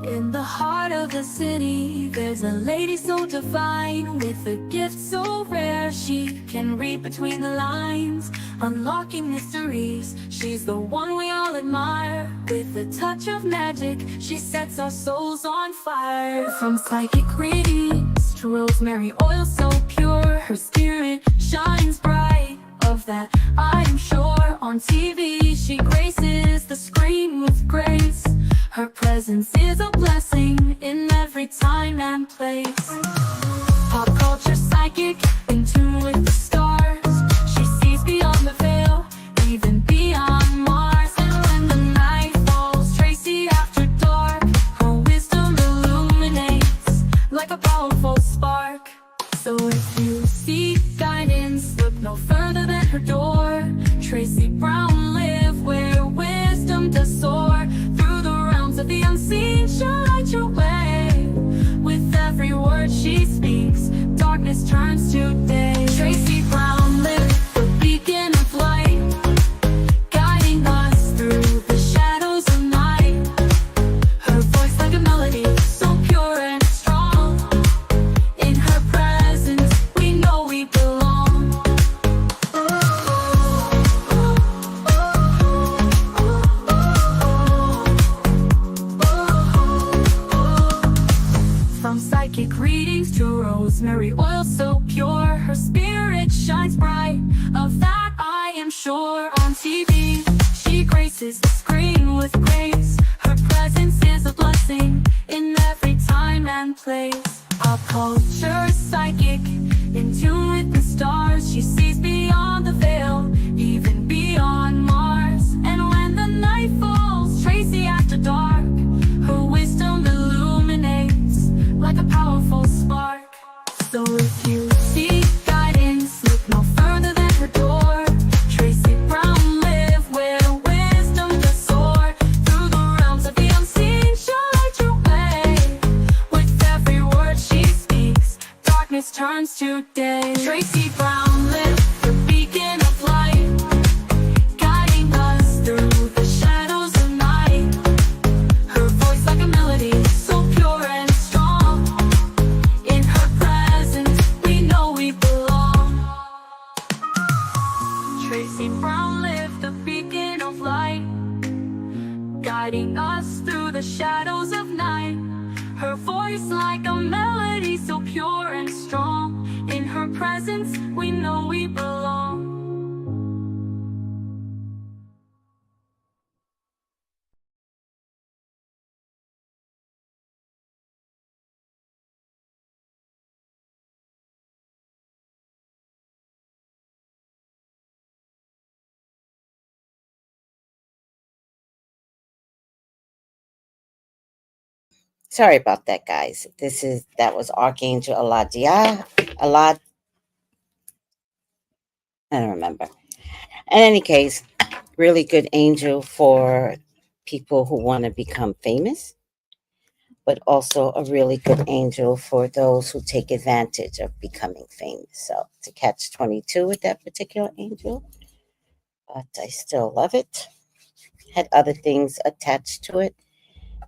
In the heart of the city, there's a lady so divine, with a gift so rare she can read between the lines, unlocking mysteries. She's the one we all admire. With a touch of magic, she sets our souls on fire. From psychic readings to rosemary oil so pure, her spirit shines bright, of that I am sure. On TV she graces the screen with grace. Her presence is a blessing in every time and place. Pop culture psychic, in tune with the stars. She sees beyond the veil, even beyond Mars. And when the night falls, Tracy after dark, her wisdom illuminates like a powerful spark. So if you seek guidance, look no further than her door. Tracy Brown live where wisdom does soar. Through the realms of the unseen, she'll light your way. With every word she speaks, darkness turns to day. Tracy Brown live, the beacon of light, guiding us through the shadows of night. Her voice like a melody, so pure and strong. In her presence, we know we belong. From psychic readings to rosemary oil so pure, her spirit shines bright, of that I am sure. On TV, she graces the screen with grace. Her presence is a blessing in every time and place. Pop culture psychic, in tune with the stars. She sees beyond the veil, even beyond Mars. And when the night falls, Tracy after dark, her wisdom illuminates like a powerful spark. So if you seek guidance, look no further than her door. Tracy Brown live where wisdom does soar. Through the realms of the unseen, she'll light your way. With every word she speaks, darkness turns to day. Tracy Brown live, the beacon of light, guiding us through the shadows of night. Her voice like a melody, so pure and strong. In her presence, we know we belong. Tracy Brown live, the beacon of light, guiding us through the shadows of night. Her voice like a melody, so pure and strong. In her presence, we know we belong. Sorry about that, guys. That was Archangel Aladia. Alad, I don't remember. In any case, really good angel for people who want to become famous, but also a really good angel for those who take advantage of becoming famous. So to catch 22 with that particular angel, but I still love it. Had other things attached to it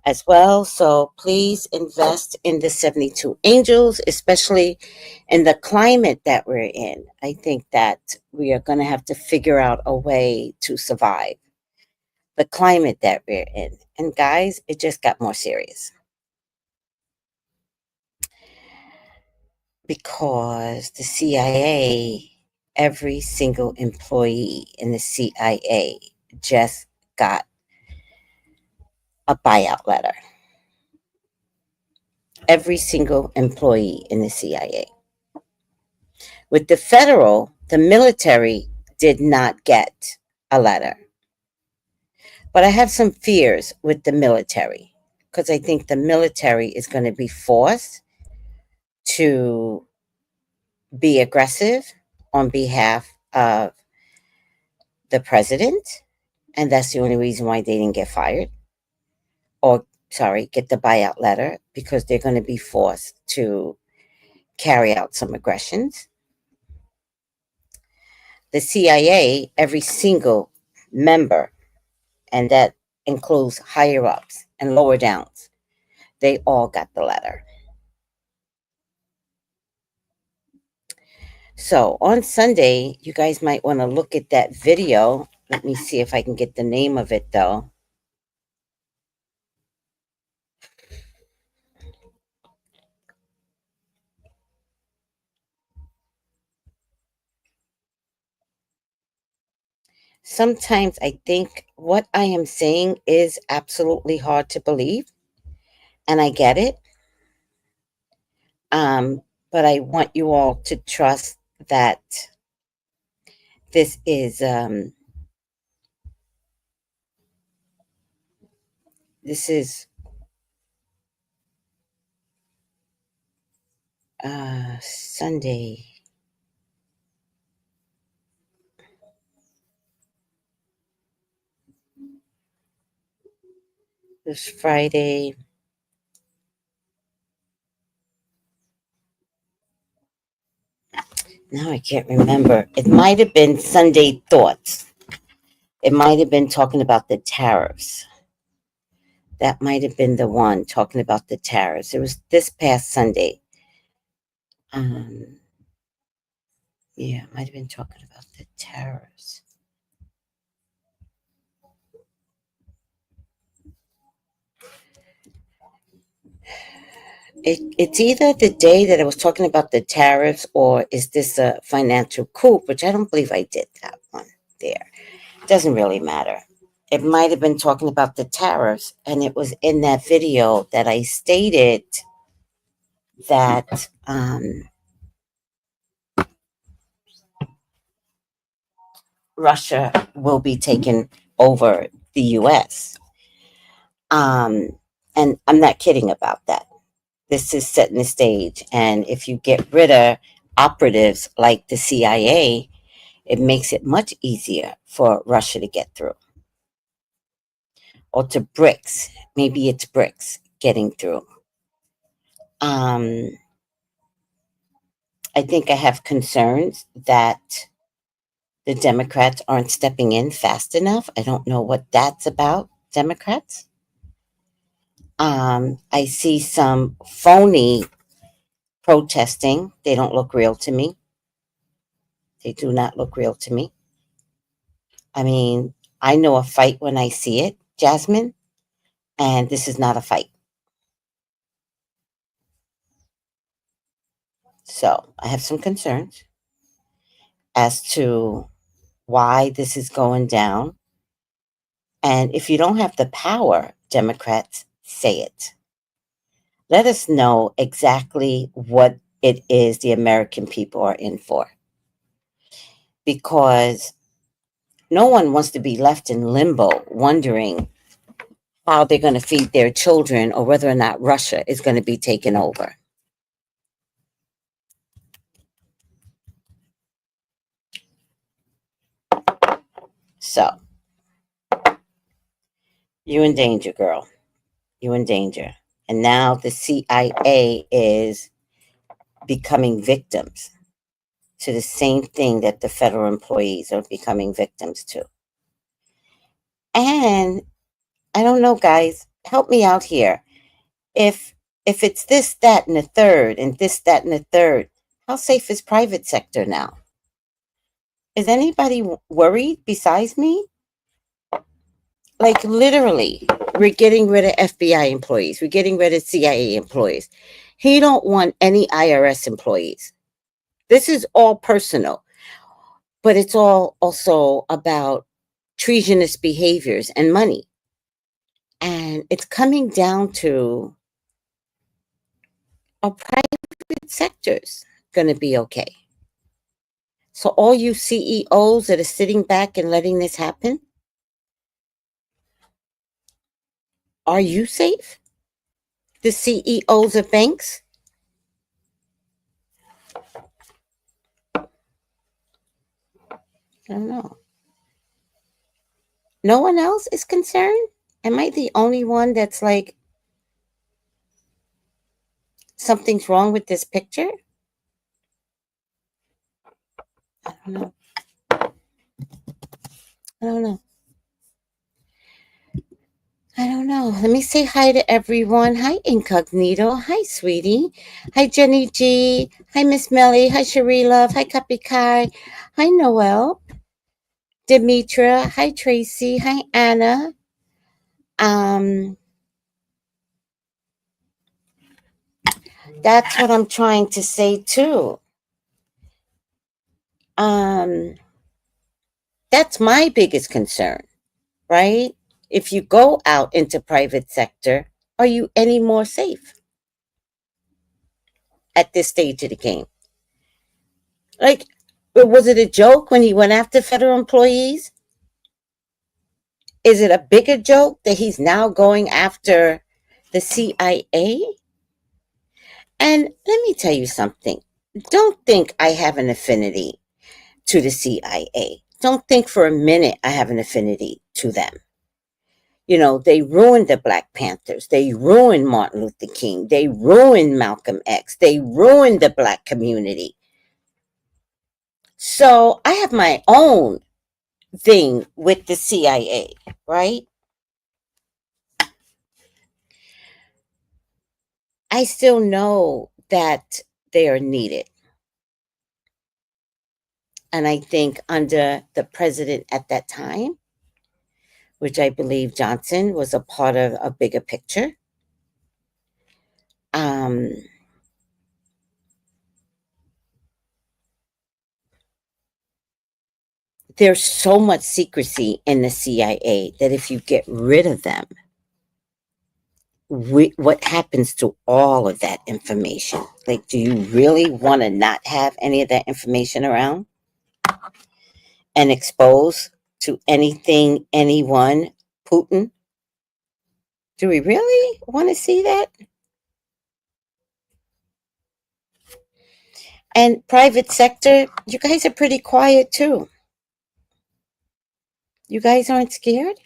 as well. So please invest in the 72 angels, especially in the climate that we're in. I think that we are going to have to figure out a way to survive the climate that we're in. And guys, it just got more serious because the CIA, every single employee in the CIA just got a buyout letter. Every single employee in the CIA. With the federal, the military did not get a letter. But I have some fears with the military because I think the military is going to be forced to be aggressive on behalf of the president. And that's the only reason why they didn't get fired or, get the buyout letter, because they're going to be forced to carry out some aggressions. The CIA, every single member, and that includes higher ups and lower downs, they all got the letter. So on Sunday, you guys might want to look at that video. Let me see if I can get the name of it though. Sometimes I think what I am saying is absolutely hard to believe, and I get it. But I want you all to trust that this is this is Sunday. This Friday. Now I can't remember. It might have been Sunday Thoughts. It might have been talking about the tariffs. That might have been the one talking about the tariffs. It was this past Sunday. Um, yeah, it might have been talking about the tariffs. It's either the day that I was talking about the tariffs, or is this a financial coup, which I don't believe I did that one there. Doesn't really matter. It might have been talking about the tariffs, and it was in that video that I stated that Russia will be taking over the US. Um, and I'm not kidding about that. This is setting the stage. And if you get rid of operatives like the CIA, it makes it much easier for Russia to get through. Or to BRICS. Maybe it's BRICS getting through. I think I have concerns that the Democrats aren't stepping in fast enough. I don't know what that's about, Democrats. I see some phony protesting. They don't look real to me. They do not look real to me. I mean, I know a fight when I see it, Jasmine, and this is not a fight. So I have some concerns as to why this is going down. And if you don't have the power, Democrats, say it. Let us know exactly what it is the American people are in for. Because no one wants to be left in limbo wondering how they're going to feed their children or whether or not Russia is going to be taken over. So, you in danger, girl. You in danger. And now the CIA is becoming victims to the same thing that the federal employees are becoming victims to. And I don't know, guys, help me out here. If it's this, that, and the third, and this, that, and the third, how safe is private sector now? Is anybody worried besides me? Like literally, we're getting rid of FBI employees. We're getting rid of CIA employees. He don't want any IRS employees. This is all personal, but it's all also about treasonous behaviors and money. And it's coming down to our private sectors going to be okay. So all you CEOs that are sitting back and letting this happen, are you safe? The CEOs of banks? I don't know. No one else is concerned? Am I the only one that's like, something's wrong with this picture? I don't know. I don't know. I don't know. Let me say hi to everyone. Hi, Incognito. Hi, sweetie. Hi, Jenny G. Hi, Miss Melly. Hi, Cherie Love. Hi, Kapi Kai. Hi, Noel. Demetra. Hi, Tracy. Hi, Anna. Um, that's what I'm trying to say too. Um, that's my biggest concern, right? If you go out into private sector, are you any more safe at this stage of the game? Like, was it a joke when he went after federal employees? Is it a bigger joke that he's now going after the CIA? And let me tell you something. Don't think I have an affinity to the CIA. Don't think for a minute I have an affinity to them. You know, they ruined the Black Panthers. They ruined Martin Luther King. They ruined Malcolm X. They ruined the Black community. So I have my own thing with the CIA, right? I still know that they are needed. And I think under the president at that time, which I believe Johnson was a part of a bigger picture, um, there's so much secrecy in the CIA that if you get rid of them, what happens to all of that information? Like, do you really want to not have any of that information around and expose to anything, anyone, Putin? Do we really want to see that? And private sector, you guys are pretty quiet too. You guys aren't scared?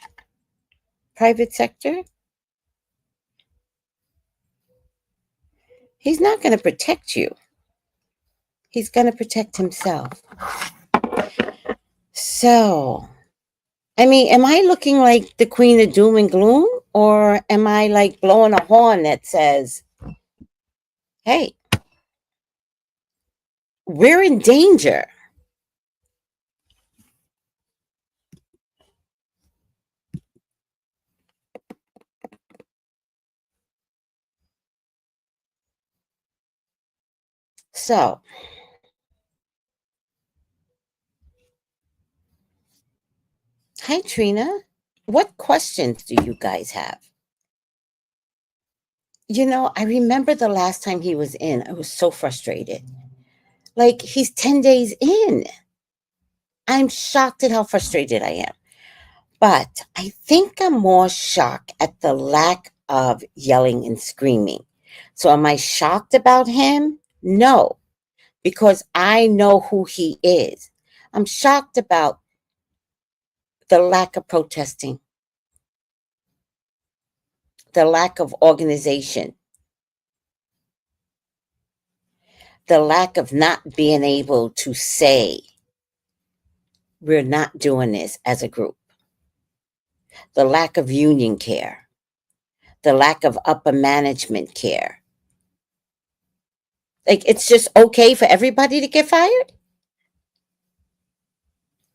Private sector? He's not going to protect you. He's going to protect himself. So, I mean, am I looking like the queen of doom and gloom? Or am I like blowing a horn that says, hey, we're in danger? So, hi, Trina. What questions do you guys have? You know, I remember the last time he was in, I was so frustrated. Like, he's 10 days in. I'm shocked at how frustrated I am. But I think I'm more shocked at the lack of yelling and screaming. So, am I shocked about him? No, because I know who he is. I'm shocked about the lack of protesting, the lack of organization, the lack of not being able to say, we're not doing this as a group, the lack of union care, the lack of upper management care. Like, it's just okay for everybody to get fired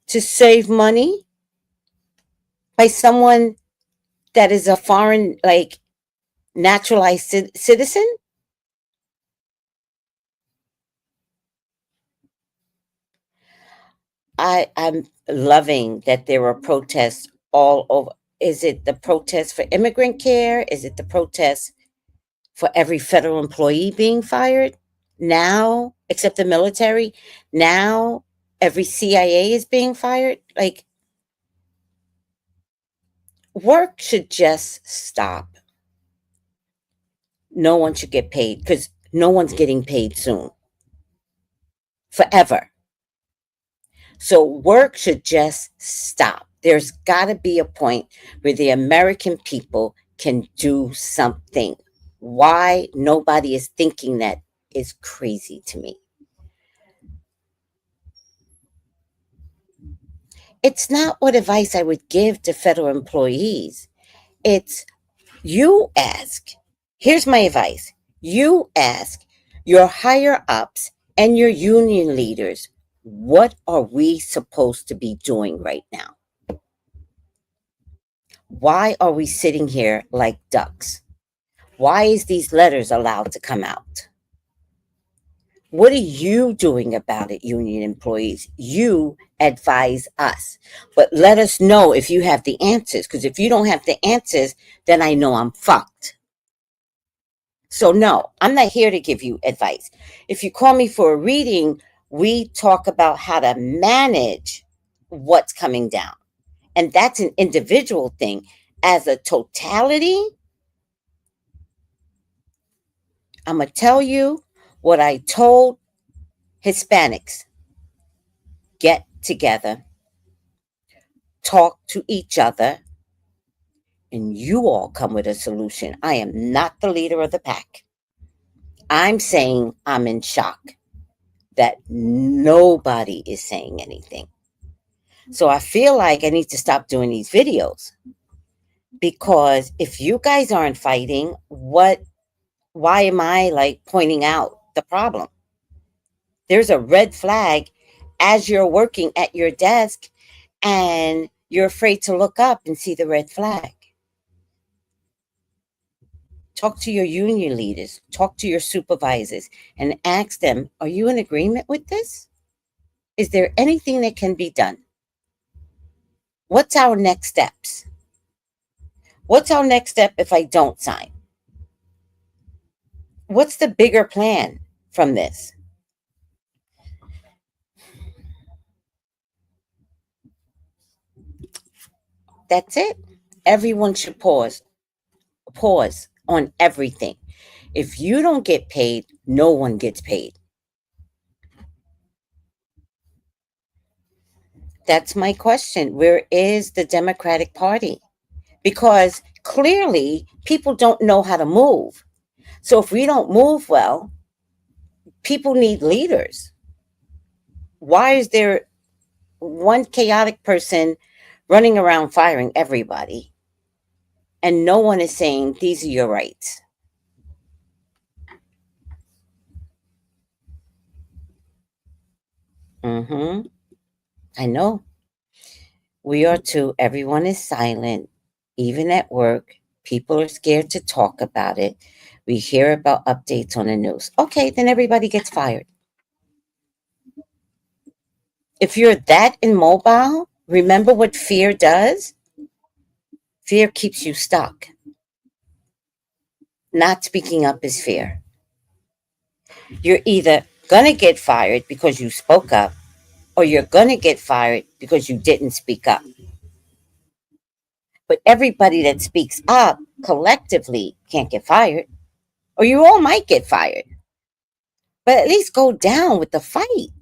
to save money by someone that is a foreign, like, naturalized citizen. I'm loving that there are protests all over. Is it the protest for immigrant care? Is it the protest for every federal employee being fired? Now, except the military, now every CIA is being fired. Like, work should just stop. No one should get paid because no one's getting paid soon, forever. So work should just stop. There's got to be a point where the American people can do something. Why nobody is thinking that is crazy to me. It's not what advice I would give to federal employees. It's you ask. Here's my advice. You ask your higher ups and your union leaders, what are we supposed to be doing right now? Why are we sitting here like ducks? Why is these letters allowed to come out? What are you doing about it, union employees? You advise us, but let us know if you have the answers, because if you don't have the answers, then I know I'm fucked. So, no, I'm not here to give you advice. If you call me for a reading, we talk about how to manage what's coming down. And that's an individual thing. As a totality, I'm going to tell you what I told Hispanics: get together, talk to each other, and you all come with a solution. I am not the leader of the pack. I'm saying I'm in shock that nobody is saying anything. So I feel like I need to stop doing these videos, because if you guys aren't fighting, why am I like pointing out the problem? There's a red flag as you're working at your desk and you're afraid to look up and see the red flag. Talk to your union leaders, talk to your supervisors, and ask them, are you in agreement with this? Is there anything that can be done? What's our next steps? What's our next step if I don't sign? What's the bigger plan from this? That's it. Everyone should pause on everything. If you don't get paid, no one gets paid. That's my question. Where is the Democratic Party? Because clearly people don't know how to move. So if we don't move well, people need leaders. Why is there one chaotic person running around firing everybody and no one is saying these are your rights? Mm-hmm. I know. We are too. Everyone is silent, even at work. People are scared to talk about it. We hear about updates on the news. Okay, then everybody gets fired. If you're that immobile, remember what fear does? Fear keeps you stuck. Not speaking up is fear. You're either going to get fired because you spoke up, or you're going to get fired because you didn't speak up. But everybody that speaks up collectively can't get fired, or you all might get fired. But at least go down with the fight.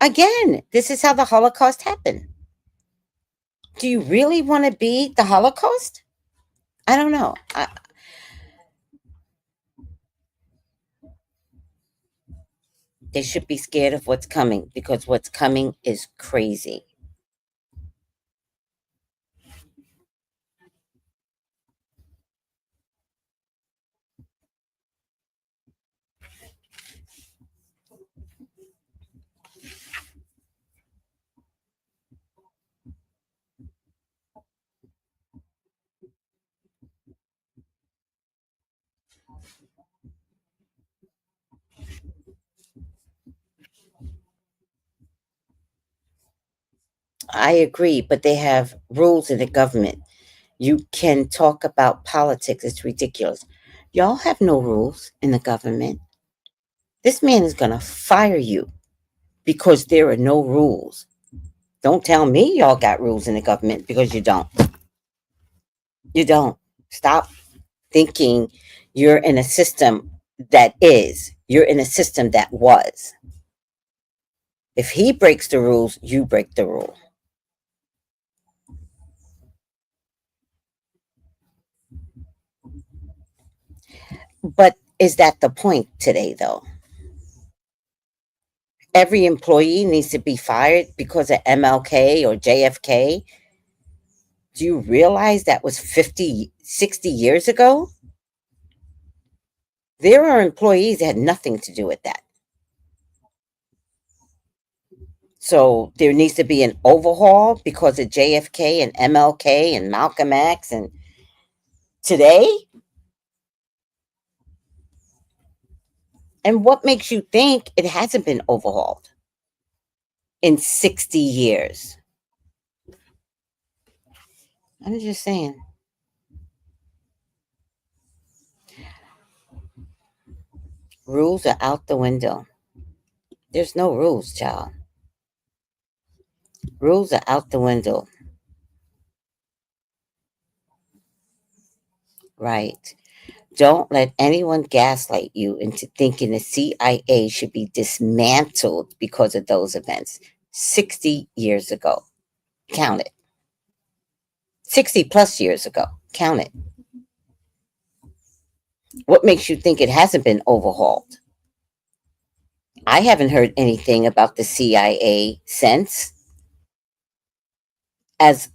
Again, this is how the Holocaust happened. Do you really want to be the Holocaust? I don't know. They should be scared of what's coming, because what's coming is crazy. I agree, but they have rules in the government. You can talk about politics. It's ridiculous. Y'all have no rules in the government. This man is going to fire you because there are no rules. Don't tell me y'all got rules in the government, because you don't. You don't. Stop thinking you're in a system that is. You're in a system that was. If he breaks the rules, you break the rule. But is that the point today, though? every employee needs to be fired because of MLK or JFK. Do you realize that was 50, 60 years ago? There are employees that had nothing to do with that. So there needs to be an overhaul because of JFK and MLK and Malcolm X and today. And what makes you think it hasn't been overhauled in 60 years? I'm just saying. Rules are out the window. There's no rules, child. Rules are out the window. Right. Don't let anyone gaslight you into thinking the CIA should be dismantled because of those events 60 years ago. Count it. 60 plus years ago. Count it. What makes you think it hasn't been overhauled? I haven't heard anything about the CIA since. As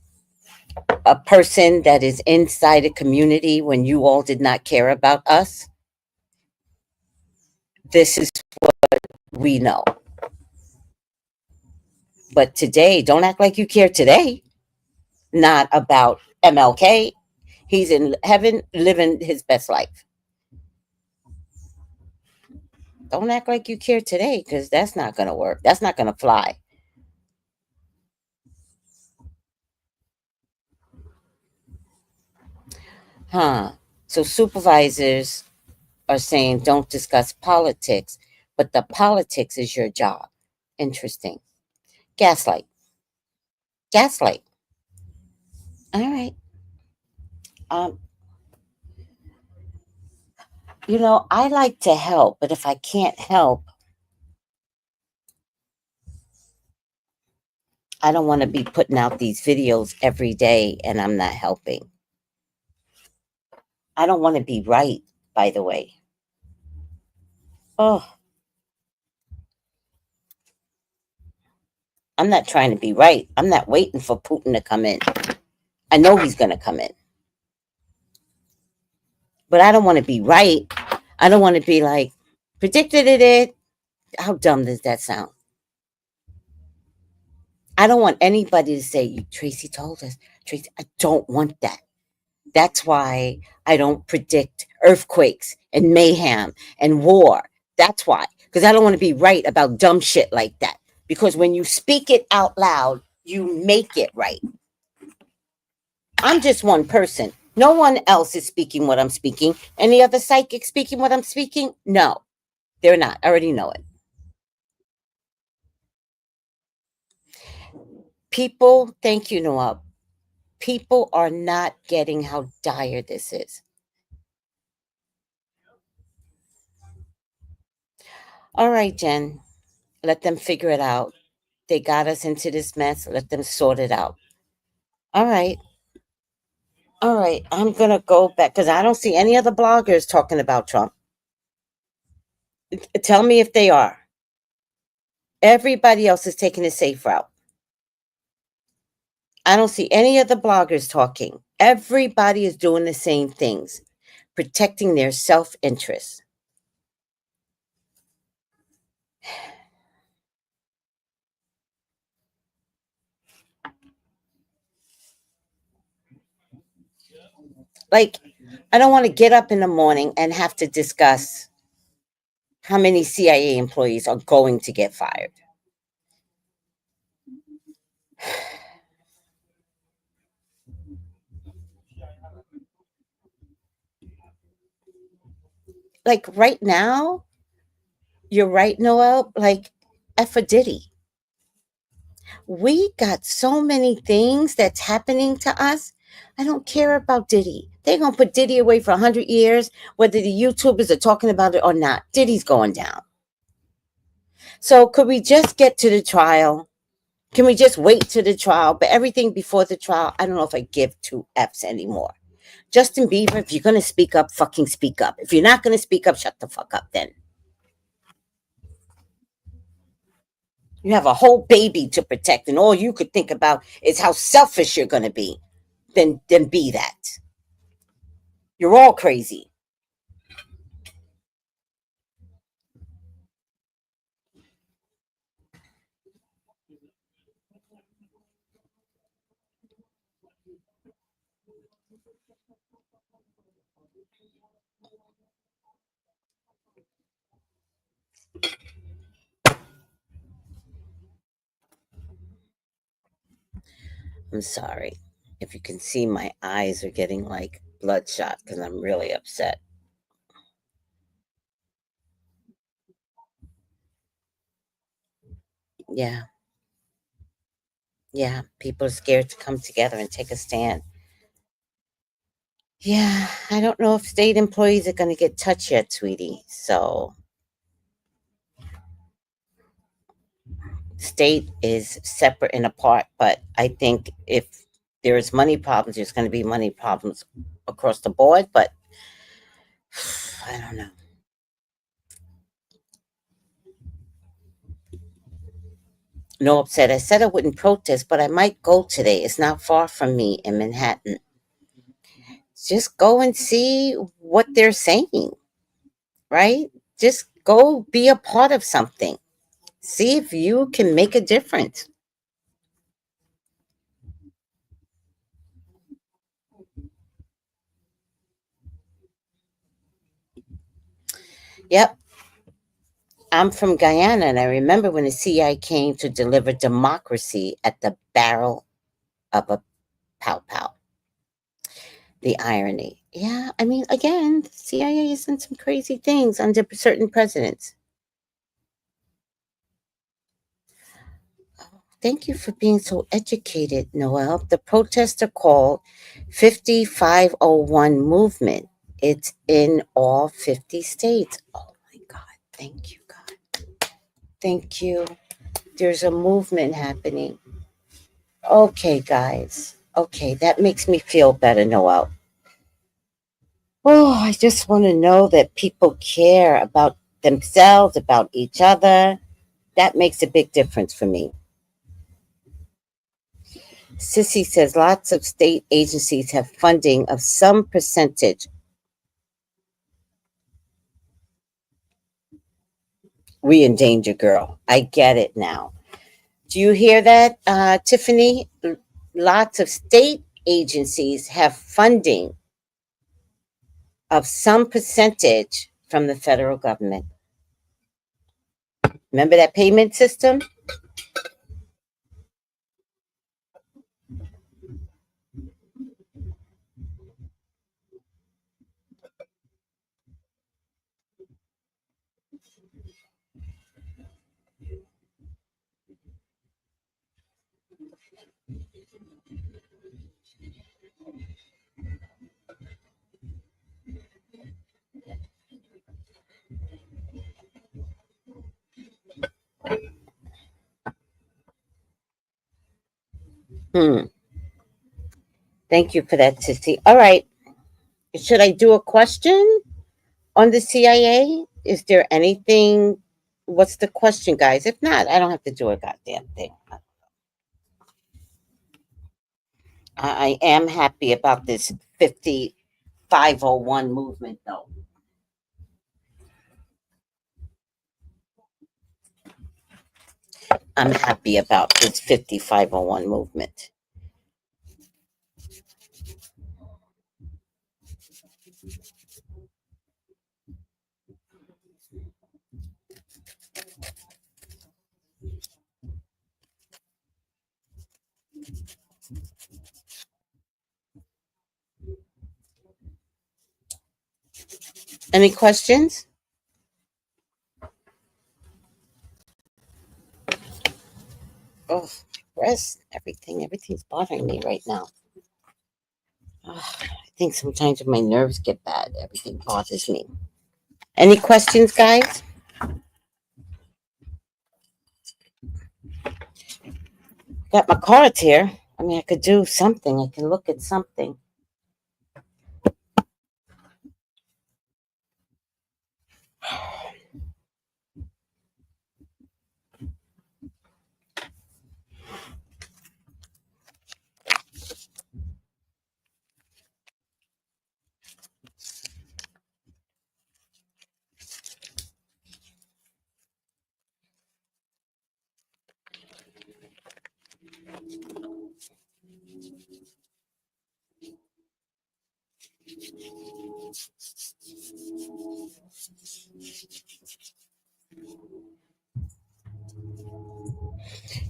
a person that is inside a community when you all did not care about us, this is what we know. But today, don't act like you care today. Not about MLK. He's in heaven living his best life. Don't act like you care today because that's not going to work. That's not going to fly. Huh. So supervisors are saying don't discuss politics, but the politics is your job. Interesting. Gaslight. Gaslight. All right. Um, I like to help, but if I can't help, I don't want to be putting out these videos every day and I'm not helping. I don't want to be right, by the way. Oh, I'm not trying to be right. I'm not waiting for Putin to come in. I know he's going to come in. But I don't want to be right. I don't want to be like, predicted it. How dumb does that sound? I don't want anybody to say, Tracy told us. Tracy, I don't want that. That's why I don't predict earthquakes and mayhem and war. That's why. Because I don't want to be right about dumb shit like that. Because when you speak it out loud, you make it right. I'm just one person. No one else is speaking what I'm speaking. Any other psychic speaking what I'm speaking? No, they're not. I already know it. People, thank you, Noah. People are not getting how dire this is. All right, Jen, let them figure it out. They got us into this mess. Let them sort it out. All right. All right. I'm going to go back because I don't see any other bloggers talking about Trump. Tell me if they are. Everybody else is taking a safe route. I don't see any other bloggers talking. Everybody is doing the same things, protecting their self interest. Like, I don't want to get up in the morning and have to discuss how many CIA employees are going to get fired. Like, right now, you're right, Noel. Like, F a Diddy. We got so many things that's happening to us. I don't care about Diddy. They're going to put Diddy away for 100 years, whether the YouTubers are talking about it or not. Diddy's going down. So could we just get to the trial? Can we just wait to the trial? But everything before the trial, I don't know if I give two F's anymore. Justin Bieber, if you're going to speak up, fucking speak up. If you're not going to speak up, shut the fuck up then. You have a whole baby to protect, and all you could think about is how selfish you're going to be. Then be that. You're all crazy. I'm sorry. If you can see, my eyes are getting like bloodshot because I'm really upset. Yeah, yeah. People are scared to come together and take a stand. Yeah, I don't know if state employees are going to get touched yet, sweetie. So, state is separate and apart. But I think if there's money problems, there's going to be money problems across the board. But I don't know. No upset. I said I wouldn't protest, but I might go today. It's not far from me in Manhattan. Just go and see what they're saying, right? Just go be a part of something. See if you can make a difference. Yep. I'm from Guyana, and I remember when the CIA came to deliver democracy at the barrel of a pow pow. The irony. Yeah, I mean, again, the CIA has done some crazy things under certain presidents. Thank you for being so educated, Noel. The protester called 5501 movement. It's in all 50 states. Oh my God. Thank you, God. Thank you. There's a movement happening. Okay, guys. Okay, that makes me feel better, Noel. Oh, I just want to know that people care about themselves, about each other. That makes a big difference for me. Sissy says lots of state agencies have funding of some percentage. We in danger, girl. I get it now. Do you hear that, Tiffany? Lots of state agencies have funding of some percentage from the federal government. Remember that payment system? Hmm. Thank you for that, Sissy. All right. Should I do a question on the CIA? Is there anything? What's the question, guys? If not, I don't have to do a goddamn thing. I am happy about this 5501 movement, though. I'm happy about this 5501 movement. Any questions? Oh, breast, everything's bothering me right now. I think sometimes when my nerves get bad, everything bothers me. Any questions, guys? Got my cards here. I mean, I could do something. I can look at something.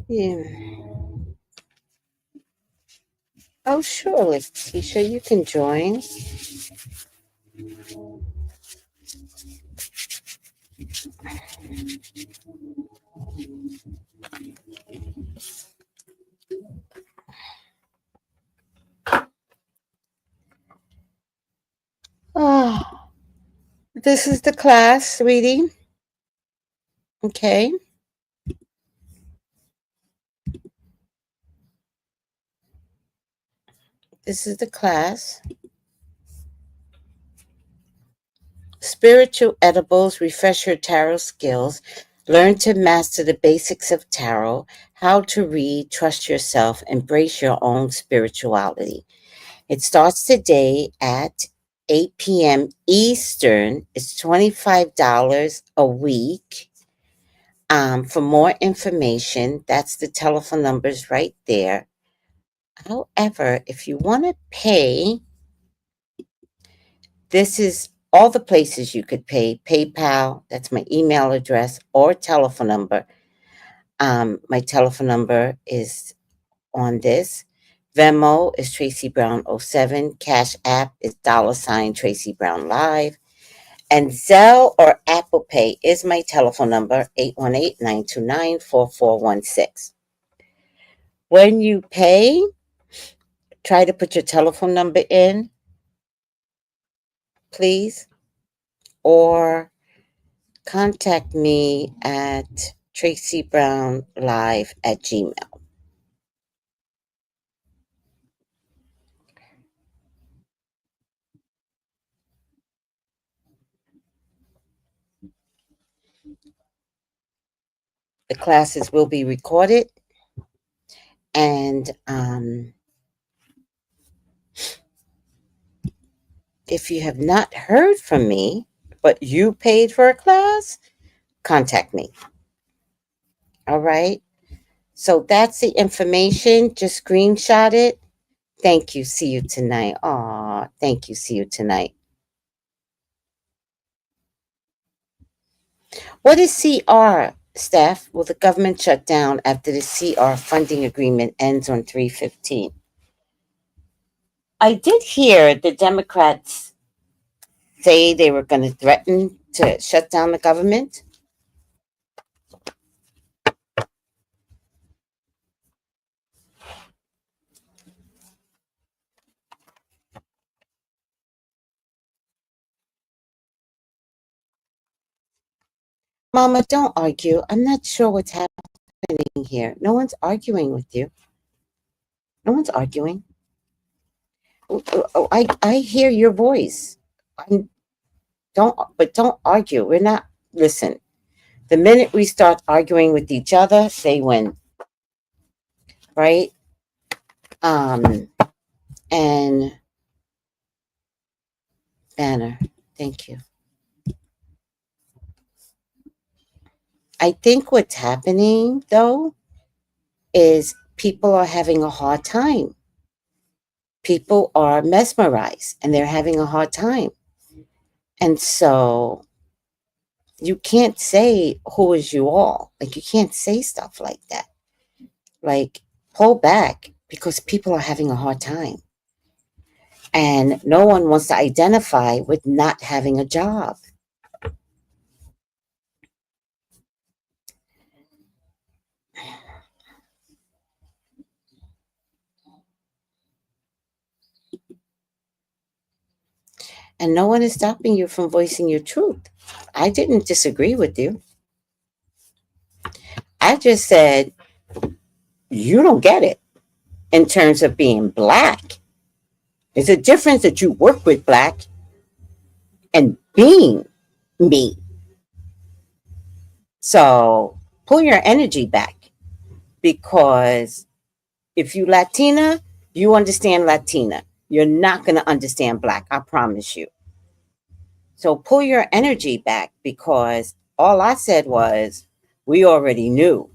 Yeah. Oh, sure, Letitia, you can join. Ah, this is the class, sweetie. Okay. This is the class. Spiritual edibles refresh your tarot skills. Learn to master the basics of tarot, how to read, trust yourself, embrace your own spirituality. It starts today at 8 p.m. Eastern. It's $25 a week. For more information, that's the telephone numbers right there. However, if you want to pay, this is all the places you could pay. PayPal, that's my email address or telephone number. My telephone number is on this. Venmo is Tracy Brown '07. Cash App is $ Tracy Brown Live. And Zelle or Apple Pay is my telephone number, 818-929-4416. When you pay, try to put your telephone number in, please, or contact me at tracybrownlive@gmail. The classes will be recorded, and if you have not heard from me, but you paid for a class, contact me. All right. So that's the information. Just screenshot it. Thank you. See you tonight. Aw, thank you. See you tonight. What is CR, Steph? Will the government shut down after the CR funding agreement ends on 3/15? I did hear the Democrats say they were going to threaten to shut down the government. Mama, don't argue. I'm not sure what's happening here. No one's arguing with you. No one's arguing. I hear your voice. I'm, don't argue. We're not, listen, the minute we start arguing with each other, they win, right? Um, and Banner, thank you. I think what's happening though is people are having a hard time. People are mesmerized and they're having a hard time. And so you can't say who is you all. Like you can't say stuff like that. Like pull back because people are having a hard time. And no one wants to identify with not having a job. And no one is stopping you from voicing your truth. I didn't disagree with you. I just said you don't get it in terms of being black. There's a difference that you work with black and being me. So pull your energy back because if you Latina, you understand Latina. You're not going to understand black, I promise you. So pull your energy back because all I said was we already knew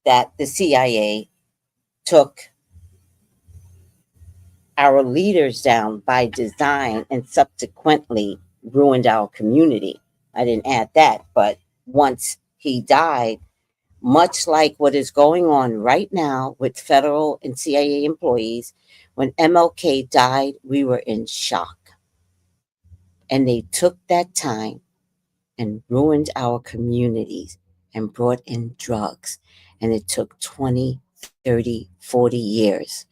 that the CIA took our leaders down by design and subsequently ruined our community. I didn't add that, but once he died, much like what is going on right now with federal and CIA employees, when MLK died, we were in shock. And they took that time and ruined our communities and brought in drugs. And it took 20, 30, 40 years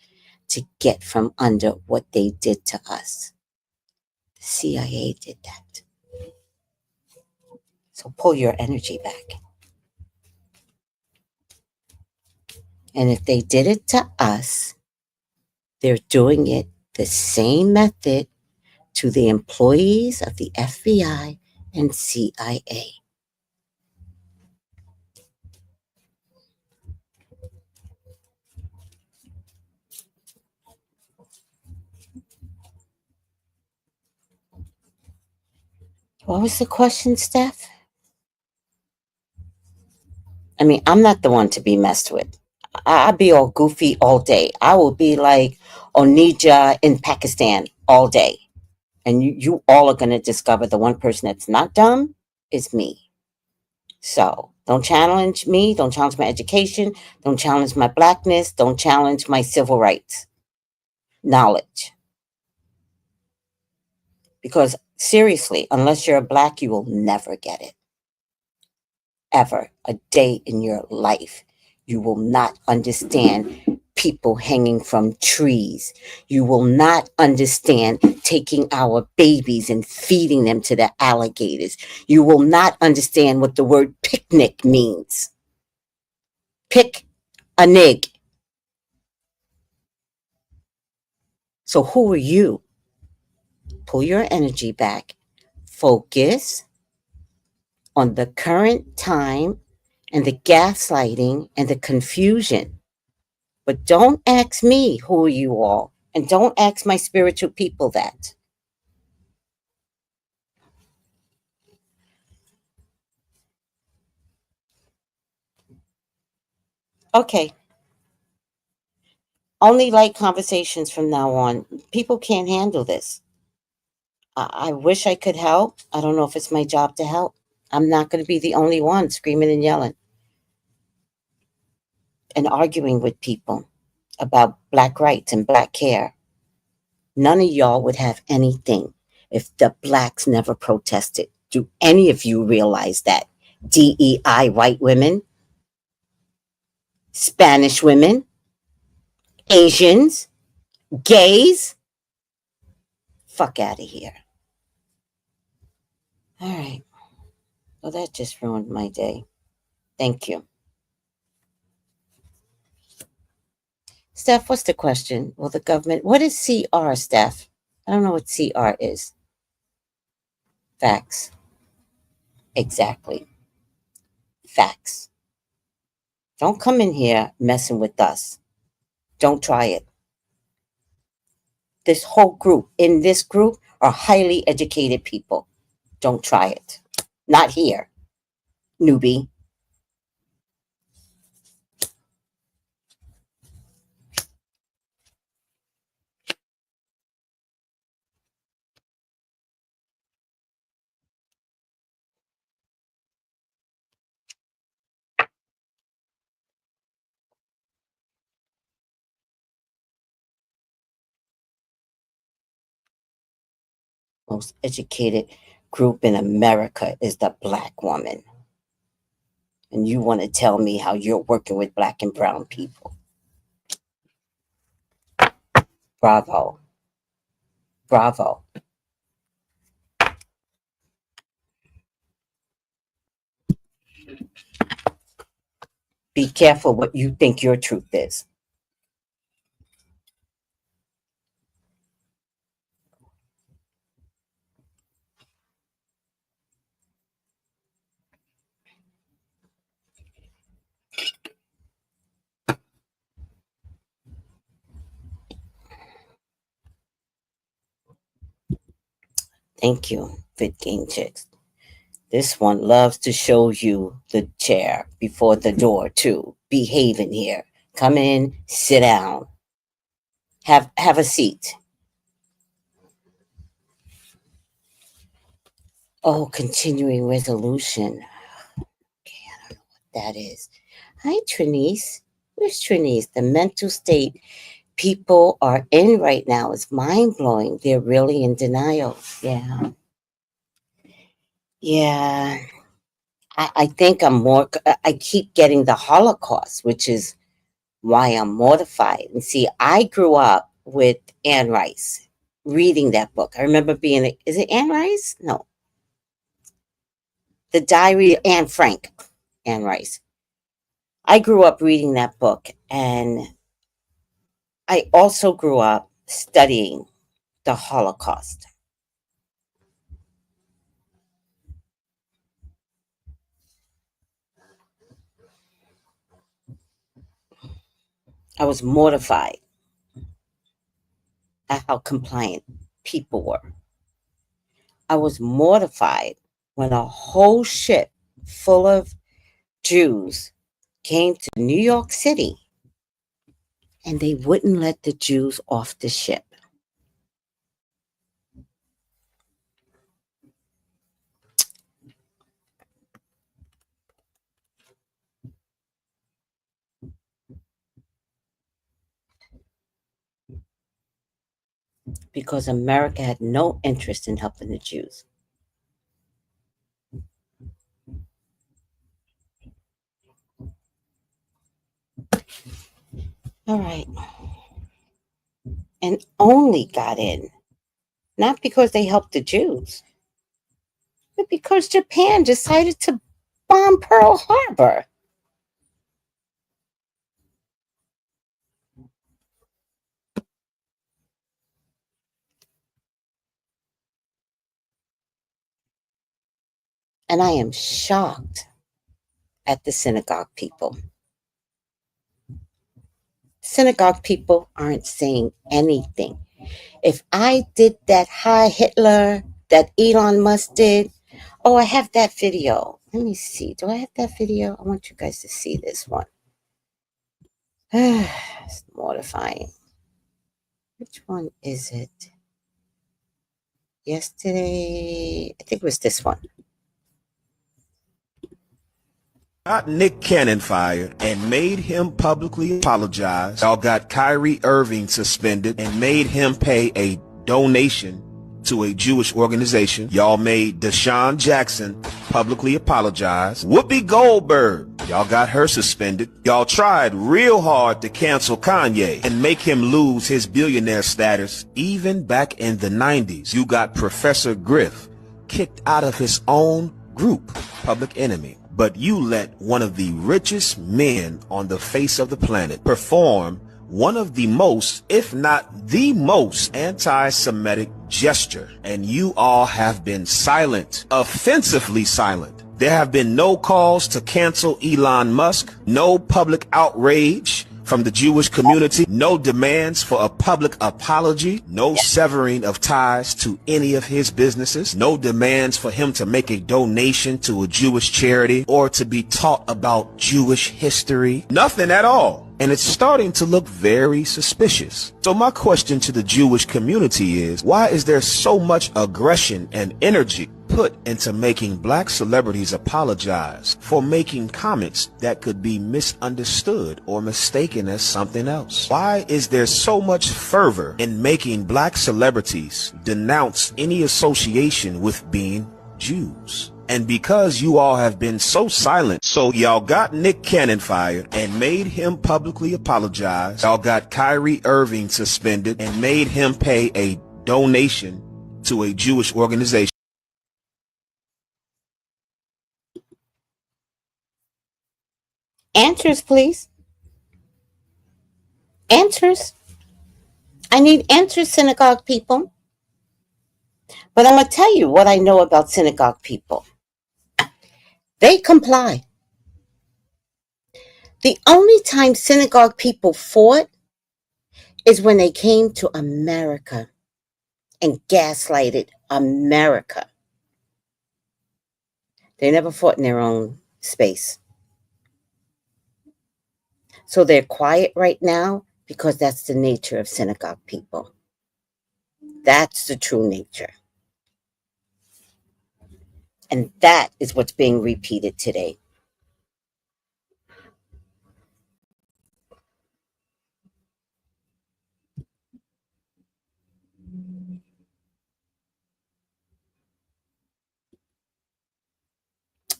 to get from under what they did to us. The CIA did that. So pull your energy back. And if they did it to us, they're doing it the same method to the employees of the FBI and CIA. What was the question, Steph? I mean, I'm not the one to be messed with. I'll be all goofy all day. I will be like Onija in Pakistan all day. And you all are going to discover the one person that's not dumb is me. So don't challenge me. Don't challenge my education. Don't challenge my blackness. Don't challenge my civil rights knowledge. Because seriously, unless you're a black, you will never get it. Ever a day in your life. You will not understand people hanging from trees. You will not understand taking our babies and feeding them to the alligators. You will not understand what the word picnic means. Pick a nig. So who are you? Pull your energy back. Focus on the current time and the gaslighting and the confusion. But don't ask me who are you all, and don't ask my spiritual people that. Okay, only light conversations from now on. People can't handle this. I wish I could help. I don't know if it's my job to help. I'm not going to be the only one screaming and yelling and arguing with people about black rights and black care. None of y'all would have anything if the blacks never protested. Do any of you realize that? DEI white women, Spanish women, Asians, gays. Fuck out of here. All right. Well, that just ruined my day. Thank you. Steph, what's the question? Well, the government, what is CR, Steph? I don't know what CR is. Facts. Exactly. Facts. Don't come in here messing with us. Don't try it. This whole group, in this group, are highly educated people. Don't try it. Not here, newbie. Most educated group in America is the black woman. And you want to tell me how you're working with black and brown people. Bravo. Bravo. Be careful what you think your truth is. Thank you, Fit Game Chicks. This one loves to show you the chair before the door, too. behaving here. Come in, sit down, have a seat. Oh, continuing resolution. Okay, I don't know what that is. Hi, Trinice. Where's Trinice? The mental state people are in right now is mind blowing. They're really in denial. Yeah. Yeah. I think I'm more, I keep getting the Holocaust, which is why I'm mortified. And see, I grew up with Anne Rice, reading that book. I remember being, is it Anne Rice? No, The Diary of Anne Frank, Anne Rice. I grew up reading that book, and I also grew up studying the Holocaust. I was mortified at how compliant people were. I was mortified when a whole ship full of Jews came to New York City and they wouldn't let the Jews off the ship. Because America had no interest in helping the Jews. All right. And only got in, not because they helped the Jews, but because Japan decided to bomb Pearl Harbor. And I am shocked at the synagogue people. Synagogue people aren't saying anything. If I did that Hi Hitler that Elon Musk did, oh, I have that video. Let me see. Do I have that video? I want you guys to see this one. It's mortifying. Which one is it? Yesterday, I think it was this one. Got Nick Cannon fired and made him publicly apologize. Y'all got Kyrie Irving suspended and made him pay a donation to a Jewish organization. Y'all made Deshaun Jackson publicly apologize. Whoopi Goldberg, y'all got her suspended. Y'all tried real hard to cancel Kanye and make him lose his billionaire status. Even back in the 90s, you got Professor Griff kicked out of his own group, Public Enemy. But you let one of the richest men on the face of the planet perform one of the most, if not the most, anti-Semitic gesture. And you all have been silent, offensively silent. There have been no calls to cancel Elon Musk, no public outrage from the Jewish community, no demands for a public apology, no severing of ties to any of his businesses, no demands for him to make a donation to a Jewish charity or to be taught about Jewish history. Nothing at all. And it's starting to look very suspicious. So my question to the Jewish community is, why is there so much aggression and energy put into making black celebrities apologize for making comments that could be misunderstood or mistaken as something else? Why is there so much fervor in making black celebrities denounce any association with being Jews? And because you all have been so silent, so y'all got Nick Cannon fired and made him publicly apologize. Y'all got Kyrie Irving suspended and made him pay a donation to a Jewish organization. Answers, please. Answers. I need answers, synagogue people. But I'm going to tell you what I know about synagogue people. They comply. The only time synagogue people fought is when they came to America and gaslighted America. They never fought in their own space. So they're quiet right now because that's the nature of synagogue people. That's the true nature. And that is what's being repeated today.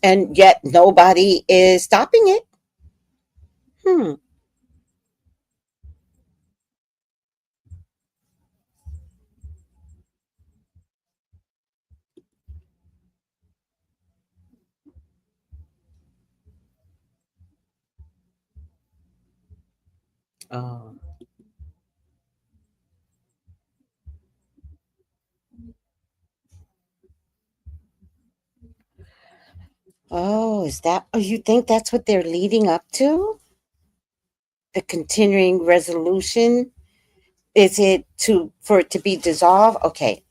And yet nobody is stopping it. Hmm. Oh. Oh, is that, oh, you think that's what they're leading up to? The continuing resolution? Is it to, for it to be dissolved? Okay,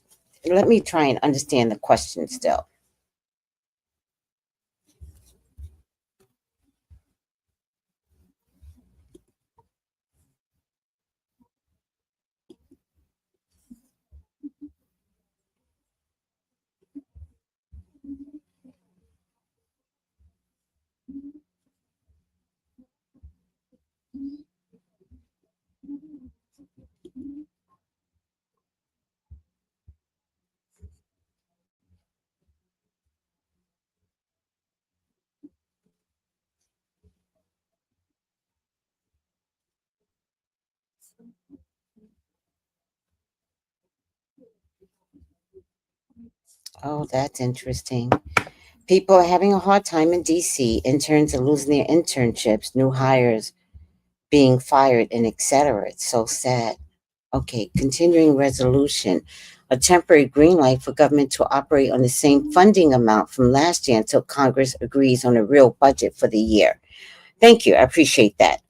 let me try and understand the question still. Oh, that's interesting. People are having a hard time in DC. Interns are losing their internships, new hires being fired, and etc. It's so sad. Okay, continuing resolution. A temporary green light for government to operate on the same funding amount from last year until Congress agrees on a real budget for the year. Thank you. I appreciate that.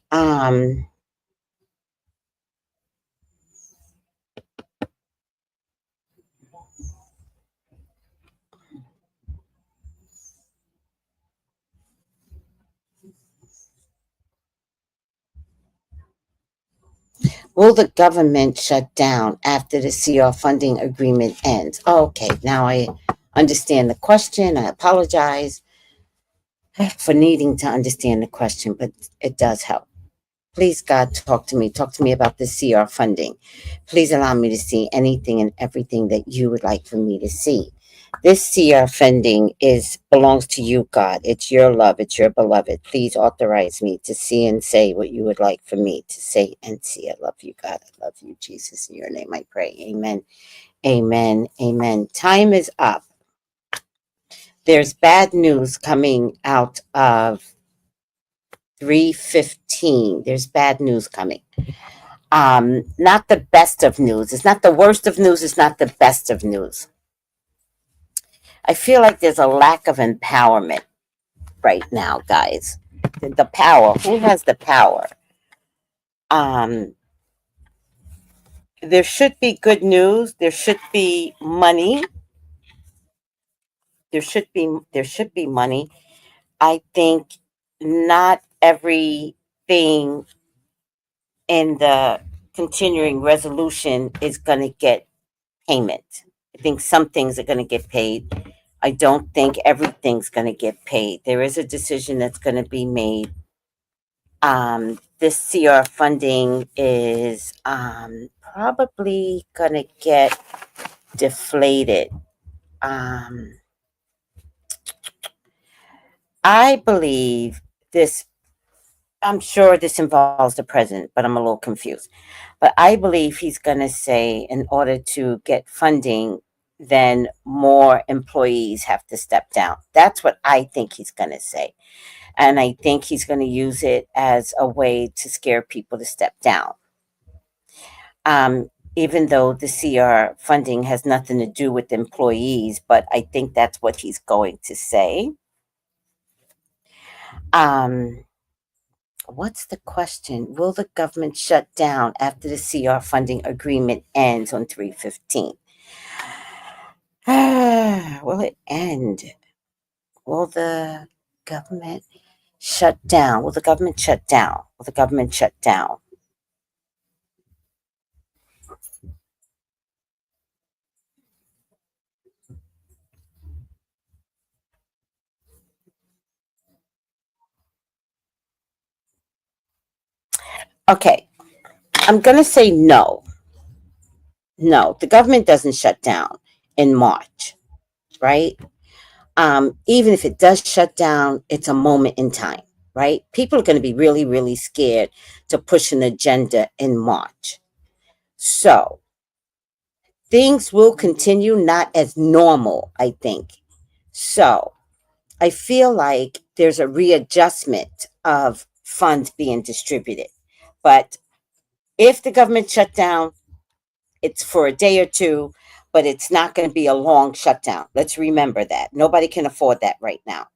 Will the government shut down after the CR funding agreement ends? Okay, now I understand the question. I apologize for needing to understand the question, but it does help. Please, God, talk to me. Talk to me about the CR funding. Please allow me to see anything and everything that you would like for me to see. This CR funding is belongs to you, God. It's your love. It's your beloved. Please authorize me to see and say what you would like for me to say and see. I love you, God. I love you, Jesus. In your name I pray. Amen. Amen. Amen. Time is up. There's bad news coming out of 315. There's bad news coming. Not the best of news. It's not the worst of news. It's not the best of news. I feel like there's a lack of empowerment right now, guys. The power. Who has the power? Um, there should be good news. There should be money. There should be money. I think not everything in the continuing resolution is going to get payment. I think some things are going to get paid. I don't think everything's going to get paid. There is a decision that's going to be made. This CR funding is probably going to get deflated. Um, I believe this, I'm sure this involves the president, but I'm a little confused. But I believe he's going to say, in order to get funding, then more employees have to step down. That's what I think he's going to say. And I think he's going to use it as a way to scare people to step down. Even though the CR funding has nothing to do with employees, but I think that's what he's going to say. Um, what's the question? Will the government shut down after the CR funding agreement ends on 315? Will it end? Will the government shut down? Will the government shut down? the government shut down. Okay, I'm going to say no. No, the government doesn't shut down in March, right? Even if it does shut down, it's a moment in time, right? People are going to be really, really scared to push an agenda in March. So things will continue not as normal, I think. So I feel like there's a readjustment of funds being distributed. But if the government shut down, it's for a day or two, but it's not going to be a long shutdown. Let's remember that. Nobody can afford that right now.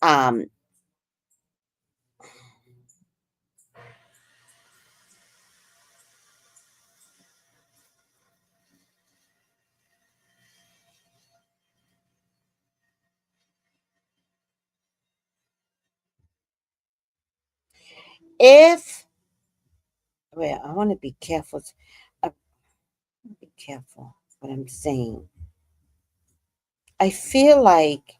Um, if, well, I want to be careful. uh, Be careful what I'm saying. I feel like,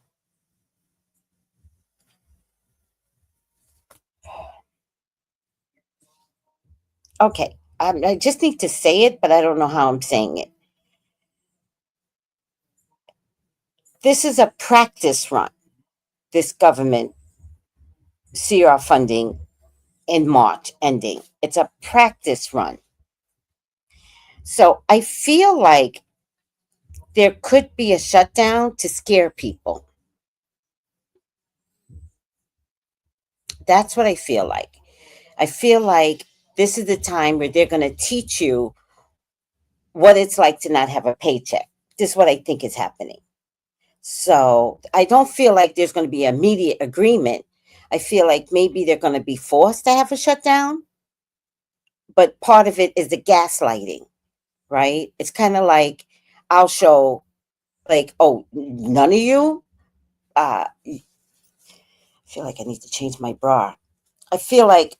okay, I just need to say it, but I don't know how I'm saying it. This is a practice run, this government CR funding in March ending. It's a practice run. So I feel like there could be a shutdown to scare people. That's what I feel like. I feel like this is the time where they're going to teach you what it's like to not have a paycheck. This is what I think is happening. So I don't feel like there's going to be immediate agreement. I feel like maybe they're going to be forced to have a shutdown, but part of it is the gaslighting, right? It's kind of like I'll show, like, oh, none of you. I feel like I need to change my bra. I feel like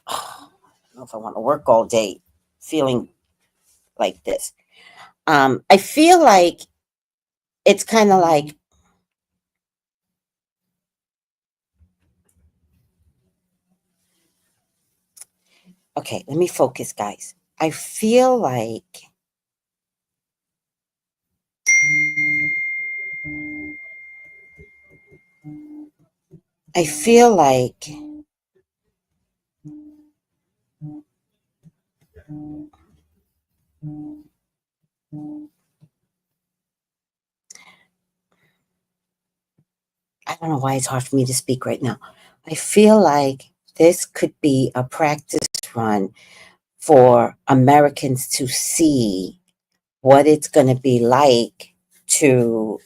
I don't know if I want to work all day feeling like this. I feel like it's kind of like, okay, let me focus, guys. I feel like I don't know why it's hard for me to speak right now. I feel like this could be a practice run for Americans to see what it's going to be like to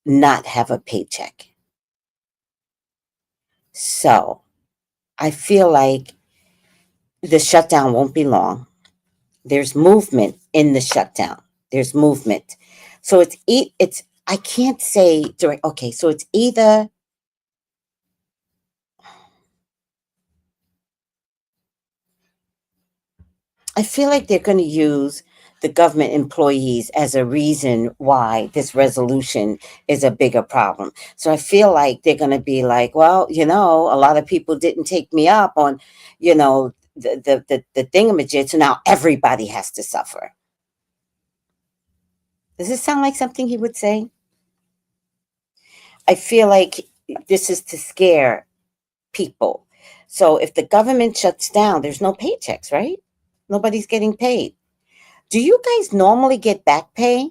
not have a paycheck. So I feel like the shutdown won't be long. There's movement in the shutdown. There's movement. So it's I can't say direct. Okay, so it's either I feel like they're going to use the government employees as a reason why this resolution is a bigger problem. So I feel like they're going to be like, well, a lot of people didn't take me up on, the thingamajig. So now everybody has to suffer. Does this sound like something he would say? I feel like this is to scare people. So if the government shuts down, there's no paychecks, right? Nobody's getting paid. Do you guys normally get back pay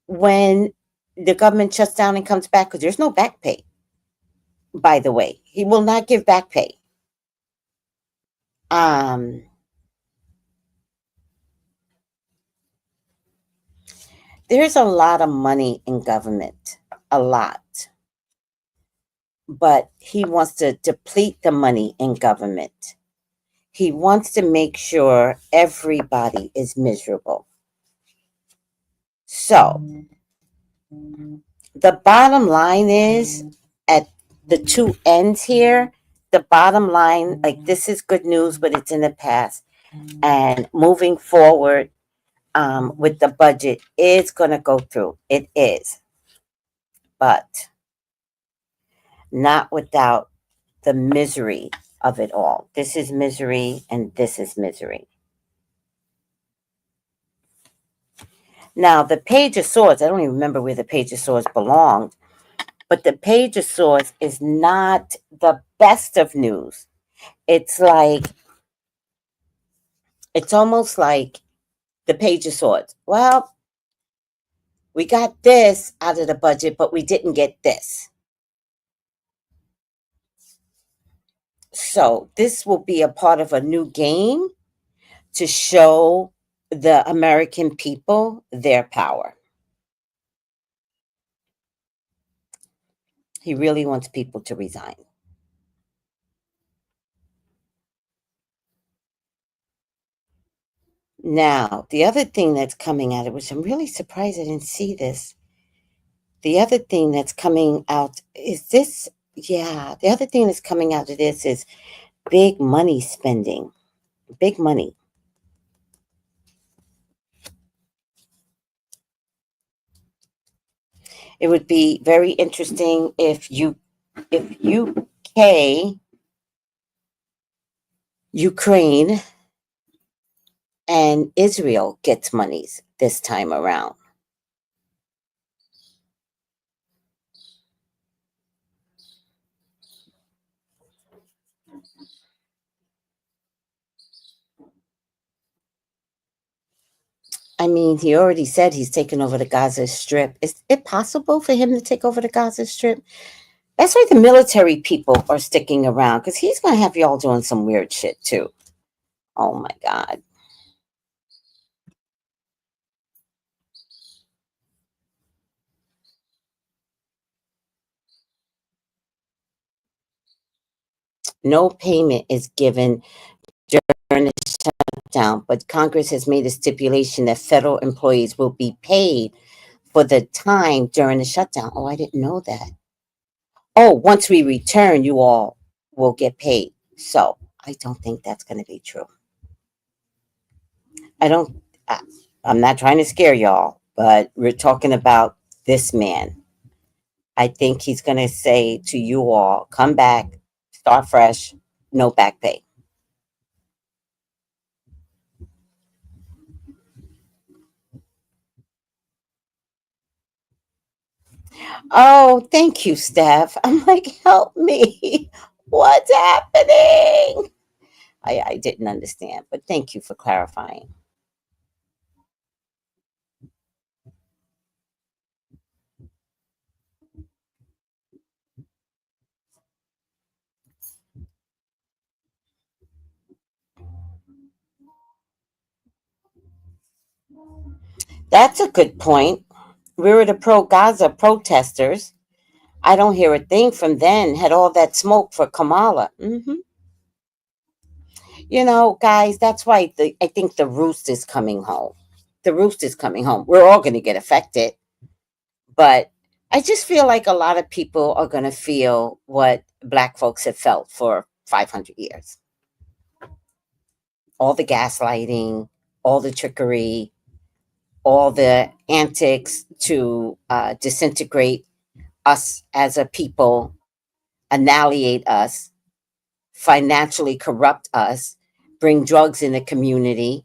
when the government shuts down and comes back? Because there's no back pay, by the way. He will not give back pay. Um, there's a lot of money in government, a lot. But he wants to deplete the money in government. He wants to make sure everybody is miserable. So the bottom line is, at the two ends here, the bottom line, like, this is good news, but it's in the past. And moving forward, with the budget is going to go through. It is, but not without the misery of it all. This is misery, and this is misery. Now, the Page of Swords, I don't even remember where the Page of Swords belonged, but the Page of Swords is not the best of news. It's like, it's almost like the Page of Swords. Well, we got this out of the budget, but we didn't get this. So this will be a part of a new game to show the American people their power. He really wants people to resign. Now, the other thing that's coming out, which I'm really surprised I didn't see this. The other thing that's coming out is this. Yeah, the other thing that's coming out of this is big money spending. Big money. It would be very interesting if UK, Ukraine, and Israel gets monies this time around. I mean, he already said he's taking over the Gaza Strip. Is it possible for him to take over the Gaza Strip? That's why the military people are sticking around, because he's going to have y'all doing some weird shit too. Oh my God. No payment is given during the shutdown, but Congress has made a stipulation that federal employees will be paid for the time during the shutdown. Oh, I didn't know that. Oh, once we return, you all will get paid. So I don't think that's going to be true. I don't, I, I'm not trying to scare y'all, but we're talking about this man. I think he's going to say to you all, come back, start fresh, no back pay. Oh, thank you, Steph. I'm like, help me. What's happening? I didn't understand, but thank you for clarifying. That's a good point. We were the pro Gaza protesters. I don't hear a thing from then. Had all that smoke for Kamala. You know, guys, that's why I think the roost is coming home. The roost is coming home. We're all going to get affected, but I just feel like a lot of people are going to feel what Black folks have felt for 500 years. All the gaslighting, all the trickery, all the antics to disintegrate us as a people, annihilate us, financially corrupt us, bring drugs in the community,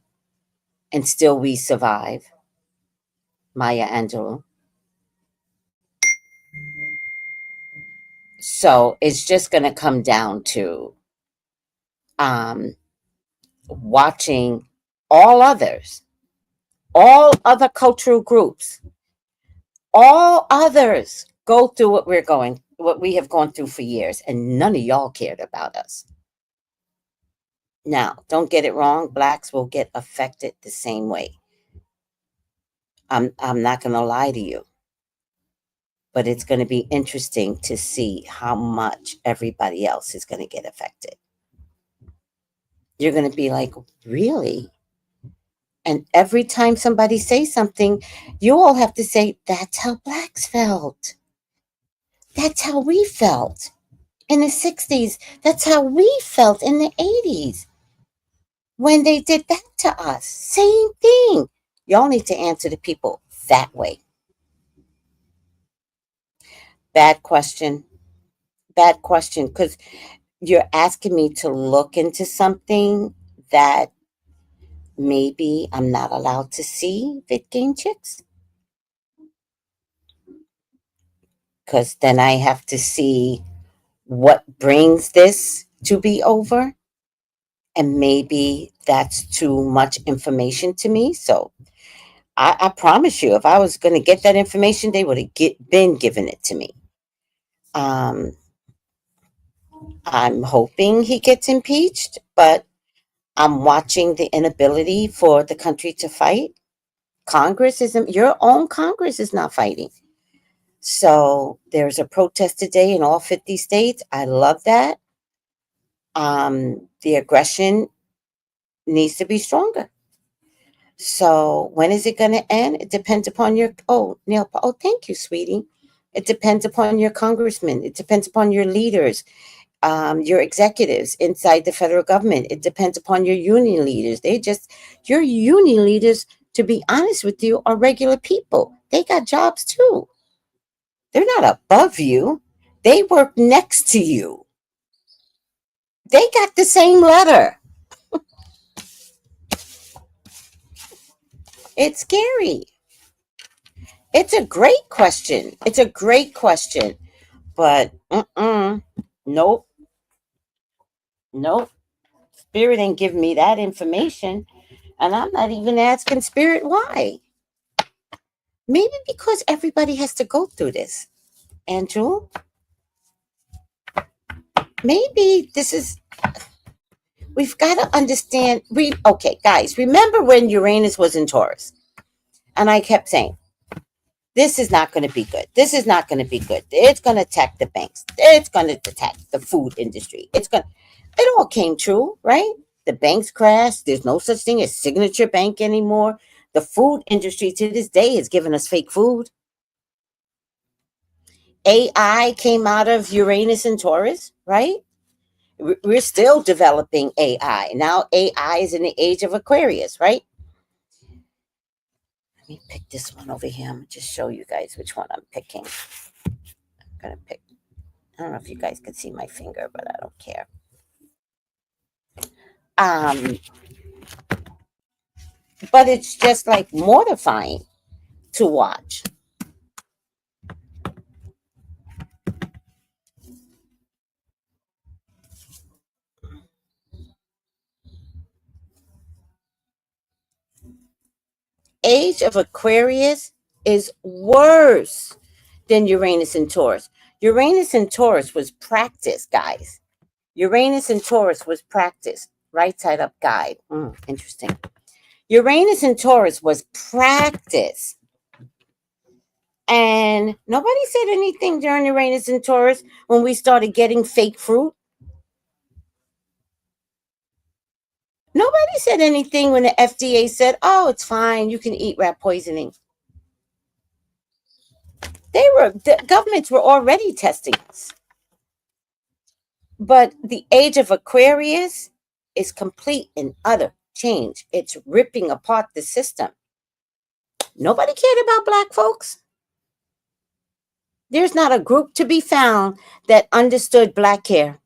and still we survive. Maya Angelou. So it's just going to come down to um, watching all others, all other cultural groups, all others go through what we have gone through for years, and none of y'all cared about us. Now, don't get it wrong, Blacks will get affected the same way. I'm not going to lie to you, but it's going to be interesting to see how much everybody else is going to get affected. You're going to be like, really? And every time somebody says something, you all have to say, that's how Blacks felt. That's how we felt. in the 60s. That's how we felt in the 80s when they did that to us. Same thing. Y'all need to answer the people that way. Bad question. Bad question. Because you're asking me to look into something that maybe I'm not allowed to see with game chicks. Because then I have to see what brings this to be over. And maybe that's too much information to me. So I promise you, if I was going to get that information, they would have been giving it to me. Um, I'm hoping he gets impeached, but I'm watching the inability for the country to fight. Congress isn't, your own Congress is not fighting. So there's a protest today in all 50 states. I love that. The aggression needs to be stronger. So when is it going to end? It depends upon your, oh, Neil, oh, thank you, sweetie. It depends upon your congressmen. It depends upon your leaders, your executives inside the federal government. It depends upon your union leaders. Your union leaders, to be honest with you, are regular people. They got jobs too. They're not above you. They work next to you. They got the same letter. It's scary. It's a great question. It's a great question. But nope, nope. Spirit ain't giving me that information. And I'm not even asking Spirit why. Maybe because everybody has to go through this. Andrew, maybe this is, we've got to understand. Okay, guys, remember when Uranus was in Taurus? And I kept saying, this is not going to be good. This is not going to be good. It's going to attack the banks. It's going to attack the food industry. It all came true, right? The banks crashed. There's no such thing as Signature Bank anymore. The food industry to this day is giving us fake food. AI came out of Uranus and Taurus, right? We're still developing AI. Now AI is in the age of Aquarius, right? Let me pick this one over here. I'm going to just show you guys which one I'm picking. I'm going to pick, I don't know if you guys can see my finger, but I don't care. But it's just like mortifying to watch. Age of Aquarius is worse than Uranus and Taurus. Uranus and Taurus was practice, guys. Uranus and Taurus was practice. Right side up guide. Interesting. Uranus and Taurus was practice. And nobody said anything during Uranus and Taurus when we started getting fake fruit. Nobody said anything when the FDA said, oh, it's fine, you can eat rat poisoning. The governments were already testing us. But the age of Aquarius is complete and utter change. It's ripping apart the system. Nobody cared about black folks. There's not a group to be found that understood black hair.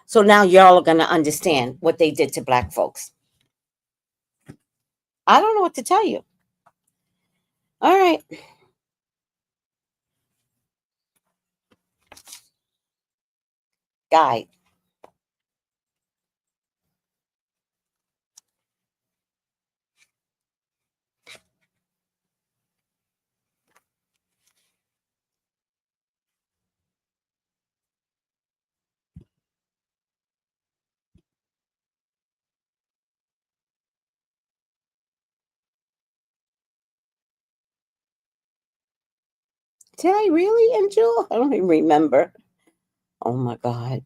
So now y'all are going to understand what they did to black folks. I don't know what to tell you. All right. Guide. Did I really, Angel? I don't even remember. Oh my God.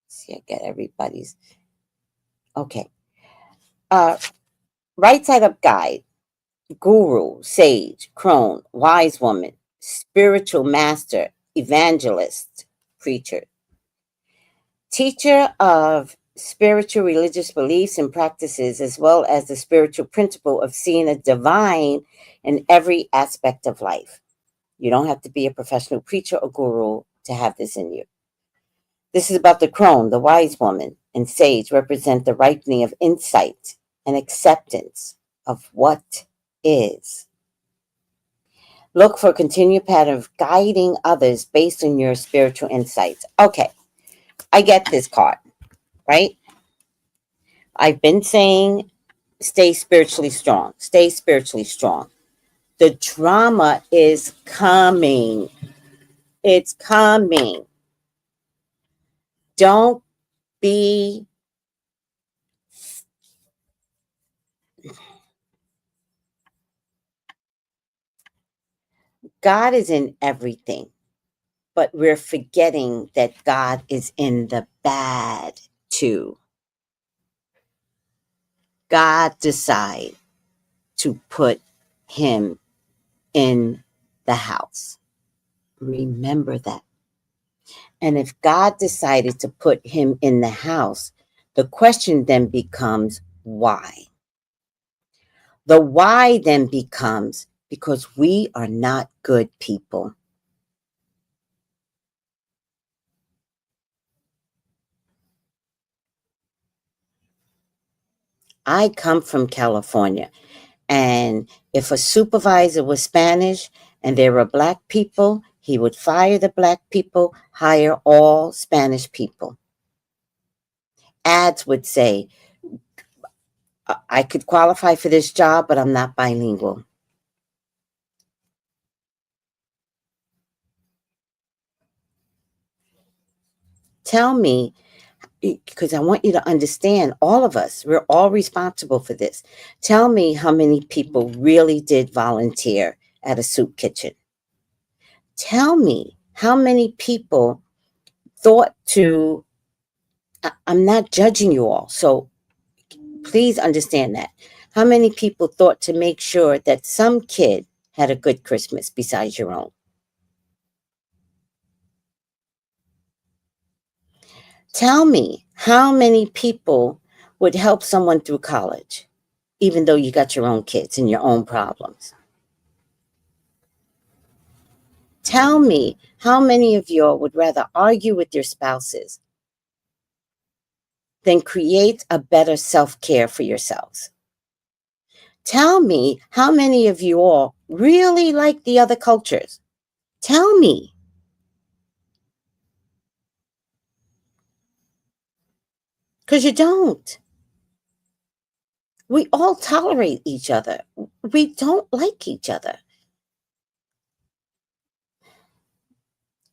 See, I get everybody's. Okay. Uh, right side up guide. Guru, sage, crone, wise woman, spiritual master, evangelist, preacher, teacher of spiritual religious beliefs and practices, as well as the spiritual principle of seeing a divine in every aspect of life. You don't have to be a professional preacher or guru to have this in you. This is about the crone, the wise woman, and sage represent the ripening of insight and acceptance of what is. Look for a continued pattern of guiding others based on your spiritual insights. Okay, I get this card, right? I've been saying stay spiritually strong. Stay spiritually strong. The drama is coming. It's coming. Don't be God is in everything, but we're forgetting that God is in the bad too. God decided to put him in the house. Remember that. And if God decided to put him in the house, the question then becomes why? The why then becomes because we are not good people. I come from California, and if a supervisor was Spanish and there were black people, he would fire the black people, hire all Spanish people. Ads would say, I could qualify for this job, but I'm not bilingual. Tell me, because I want you to understand, all of us, we're all responsible for this. Tell me how many people really did volunteer at a soup kitchen. Tell me how many people thought to, I'm not judging you all, so please understand that. How many people thought to make sure that some kid had a good Christmas besides your own? Tell me how many people would help someone through college, even though you got your own kids and your own problems. Tell me how many of you would rather argue with your spouses than create a better self-care for yourselves. Tell me how many of you all really like the other cultures. Tell me. Because you don't. We all tolerate each other. We don't like each other.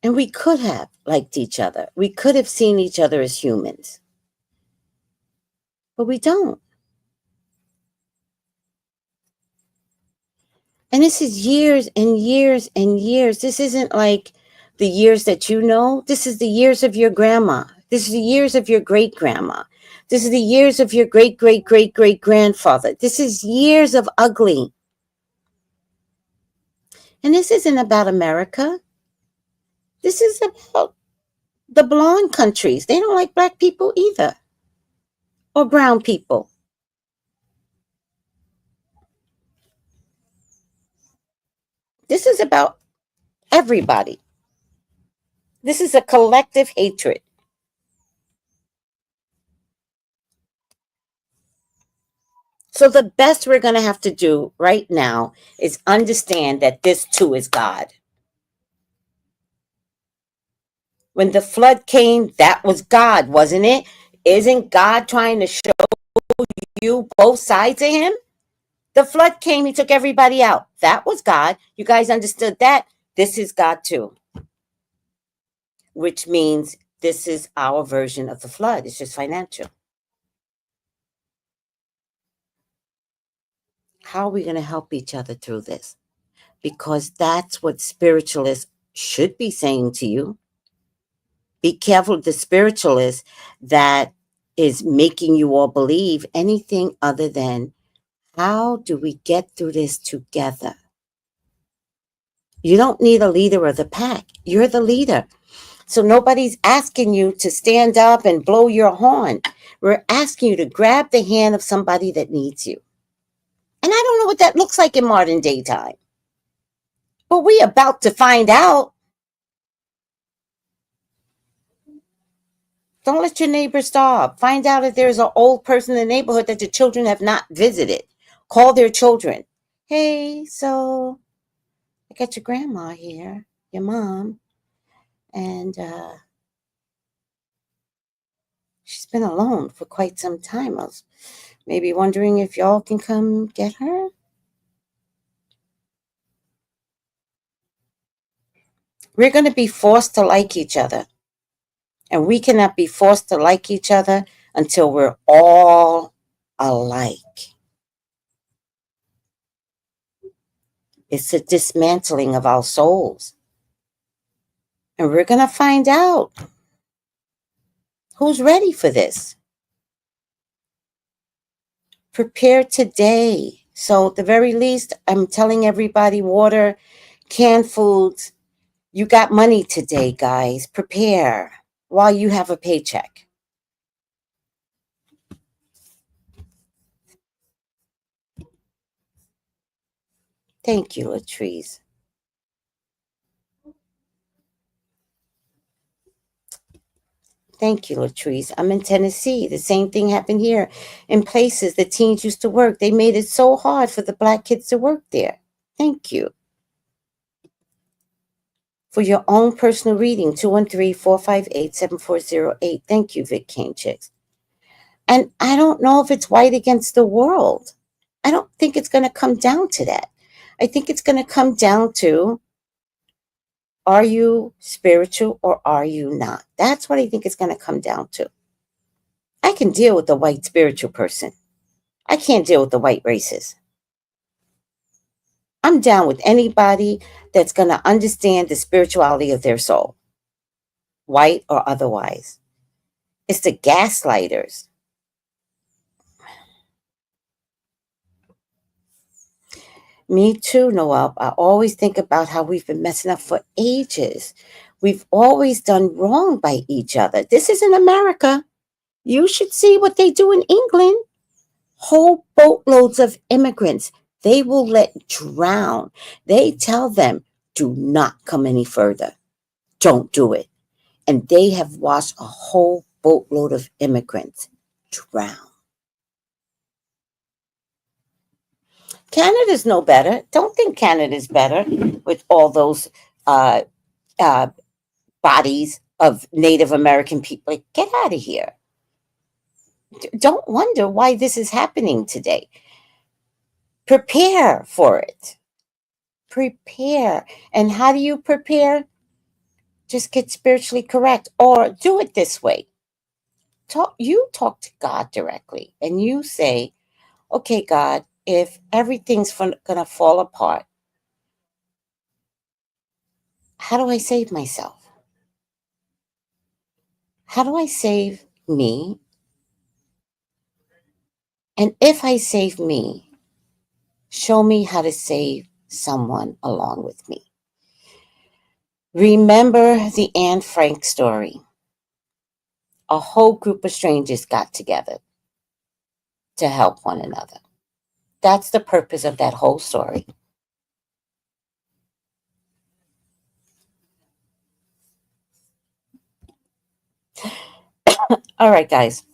And we could have liked each other. We could have seen each other as humans. But we don't. And this is years and years and years. This isn't like the years that you know. This is the years of your grandma. This is the years of your great grandma. This is the years of your great great great great grandfather. This is years of ugly. And this isn't about America. This is about the blonde countries. They don't like black people either. Or brown people. This is about everybody. This is a collective hatred. So the best we're going to have to do right now is understand that this too is God. When the flood came, that was God, wasn't it? Isn't God trying to show you both sides of him? The flood came, he took everybody out. That was God. You guys understood that? This is God too. Which means this is our version of the flood. It's just financial. How are we going to help each other through this? Because that's what spiritualists should be saying to you. Be careful of the spiritualist that is making you all believe anything other than how do we get through this together? You don't need a leader of the pack. You're the leader. So nobody's asking you to stand up and blow your horn. We're asking you to grab the hand of somebody that needs you. And I don't know what that looks like in modern day time. But we about to find out. Don't let your neighbor starve. Find out if there's an old person in the neighborhood that the children have not visited. Call their children. Hey, so I got your grandma here, your mom, and she's been alone for quite some time. I was maybe wondering if y'all can come get her. We're going to be forced to like each other. And we cannot be forced to like each other until we're all alike. It's a dismantling of our souls. And we're going to find out who's ready for this. Prepare today. So at the very least, I'm telling everybody, water, canned foods. You got money today, guys. Prepare while you have a paycheck. Thank you, Latrice. Thank you, Latrice. I'm in Tennessee. The same thing happened here. In places the teens used to work, they made it so hard for the Black kids to work there. Thank you. For your own personal reading, 213-458-7408. Thank you, Vic Kane Chicks. And I don't know if it's white against the world. I don't think it's going to come down to that. I think it's going to come down to, are you spiritual or are you not? That's what I think it's going to come down to. I can deal with the white spiritual person. I can't deal with the white racist. I'm down with anybody that's going to understand the spirituality of their soul, white or otherwise. It's the gaslighters. Me too, Noel. I always think about how we've been messing up for ages. We've always done wrong by each other. This isn't America. You should see what they do in England. Whole boatloads of immigrants. They will let drown. They tell them, do not come any further. Don't do it. And they have watched a whole boatload of immigrants drown. Canada's no better. Don't think Canada's better with all those bodies of Native American people. Like, get out of here. Don't wonder why this is happening today. Prepare for it. Prepare. And how do you prepare? Just get spiritually correct, or do it this way. You talk to God directly and you say, okay, God, if everything's going to fall apart, how do I save myself? How do I save me? And if I save me, show me how to save someone along with me. Remember the Anne Frank story. A whole group of strangers got together to help one another. That's the purpose of that whole story. All right, guys.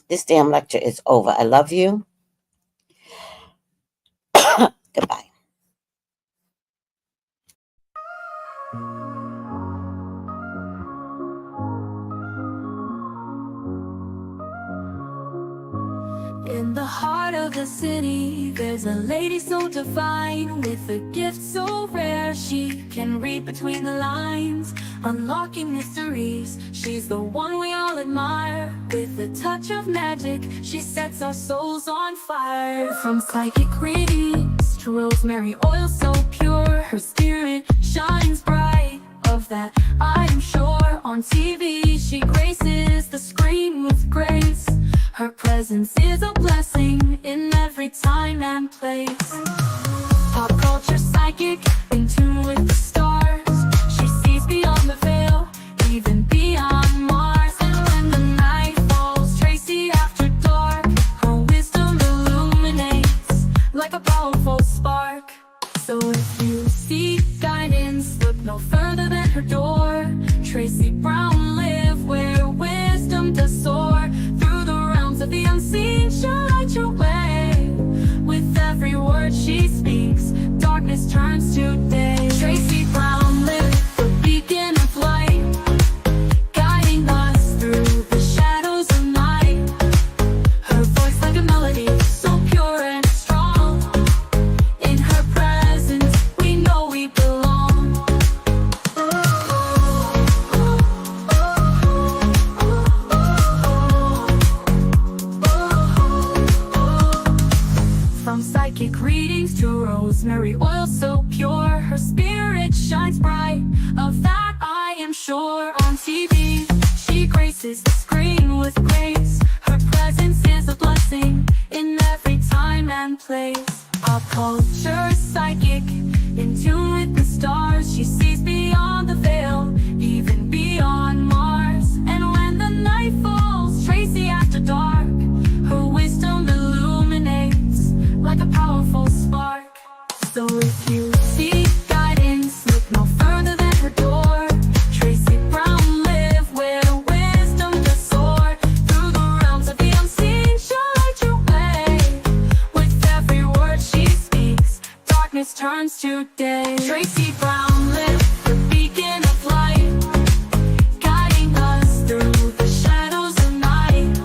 This damn lecture is over. I love you. Goodbye. In the heart of the city, there's a lady so divine, with a gift so rare she can read between the lines, unlocking mysteries. She's the one we all admire. With a touch of magic, she sets our souls on fire. From psychic readings to rosemary oil so pure, her spirit shines bright. Of that I'm sure. On TV she graces the screen with grace. Her presence is a blessing in every time and place. Pop culture psychic, in tune with unseen, she'll light your way. With every word she speaks, darkness turns to day. Tracy Brown lit the beacon of light, guiding us through the shadows of night. Her voice like a melody, so pure and strong. In her presence, we know we belong. From psychic readings to rosemary oil so pure, her spirit shines bright, of that I am sure. On TV, she graces the screen with grace. Her presence is a blessing in every time and place. Pop culture psychic, in tune with the stars. She sees beyond the veil, even beyond Mars. And when the night falls, Tracy after dark, her wisdom illuminates like a powerful spark. So if you seek guidance, look no further than her door. Tracy Brown live where wisdom does soar. Through the realms of the unseen, she'll light your way. With every word she speaks, darkness turns to day. Tracy Brown lit the beacon of light, guiding us through the shadows of night.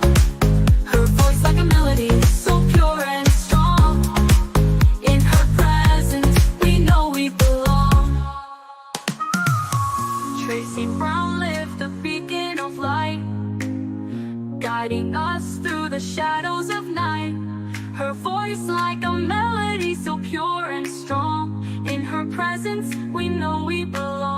Her voice like a melody, so pure and strong. In her presence, we know we belong. Tracy Brown lit the beacon of light, guiding us through the shadows of night. Her voice like a melody, so pure and strong. In her presence, we know we belong.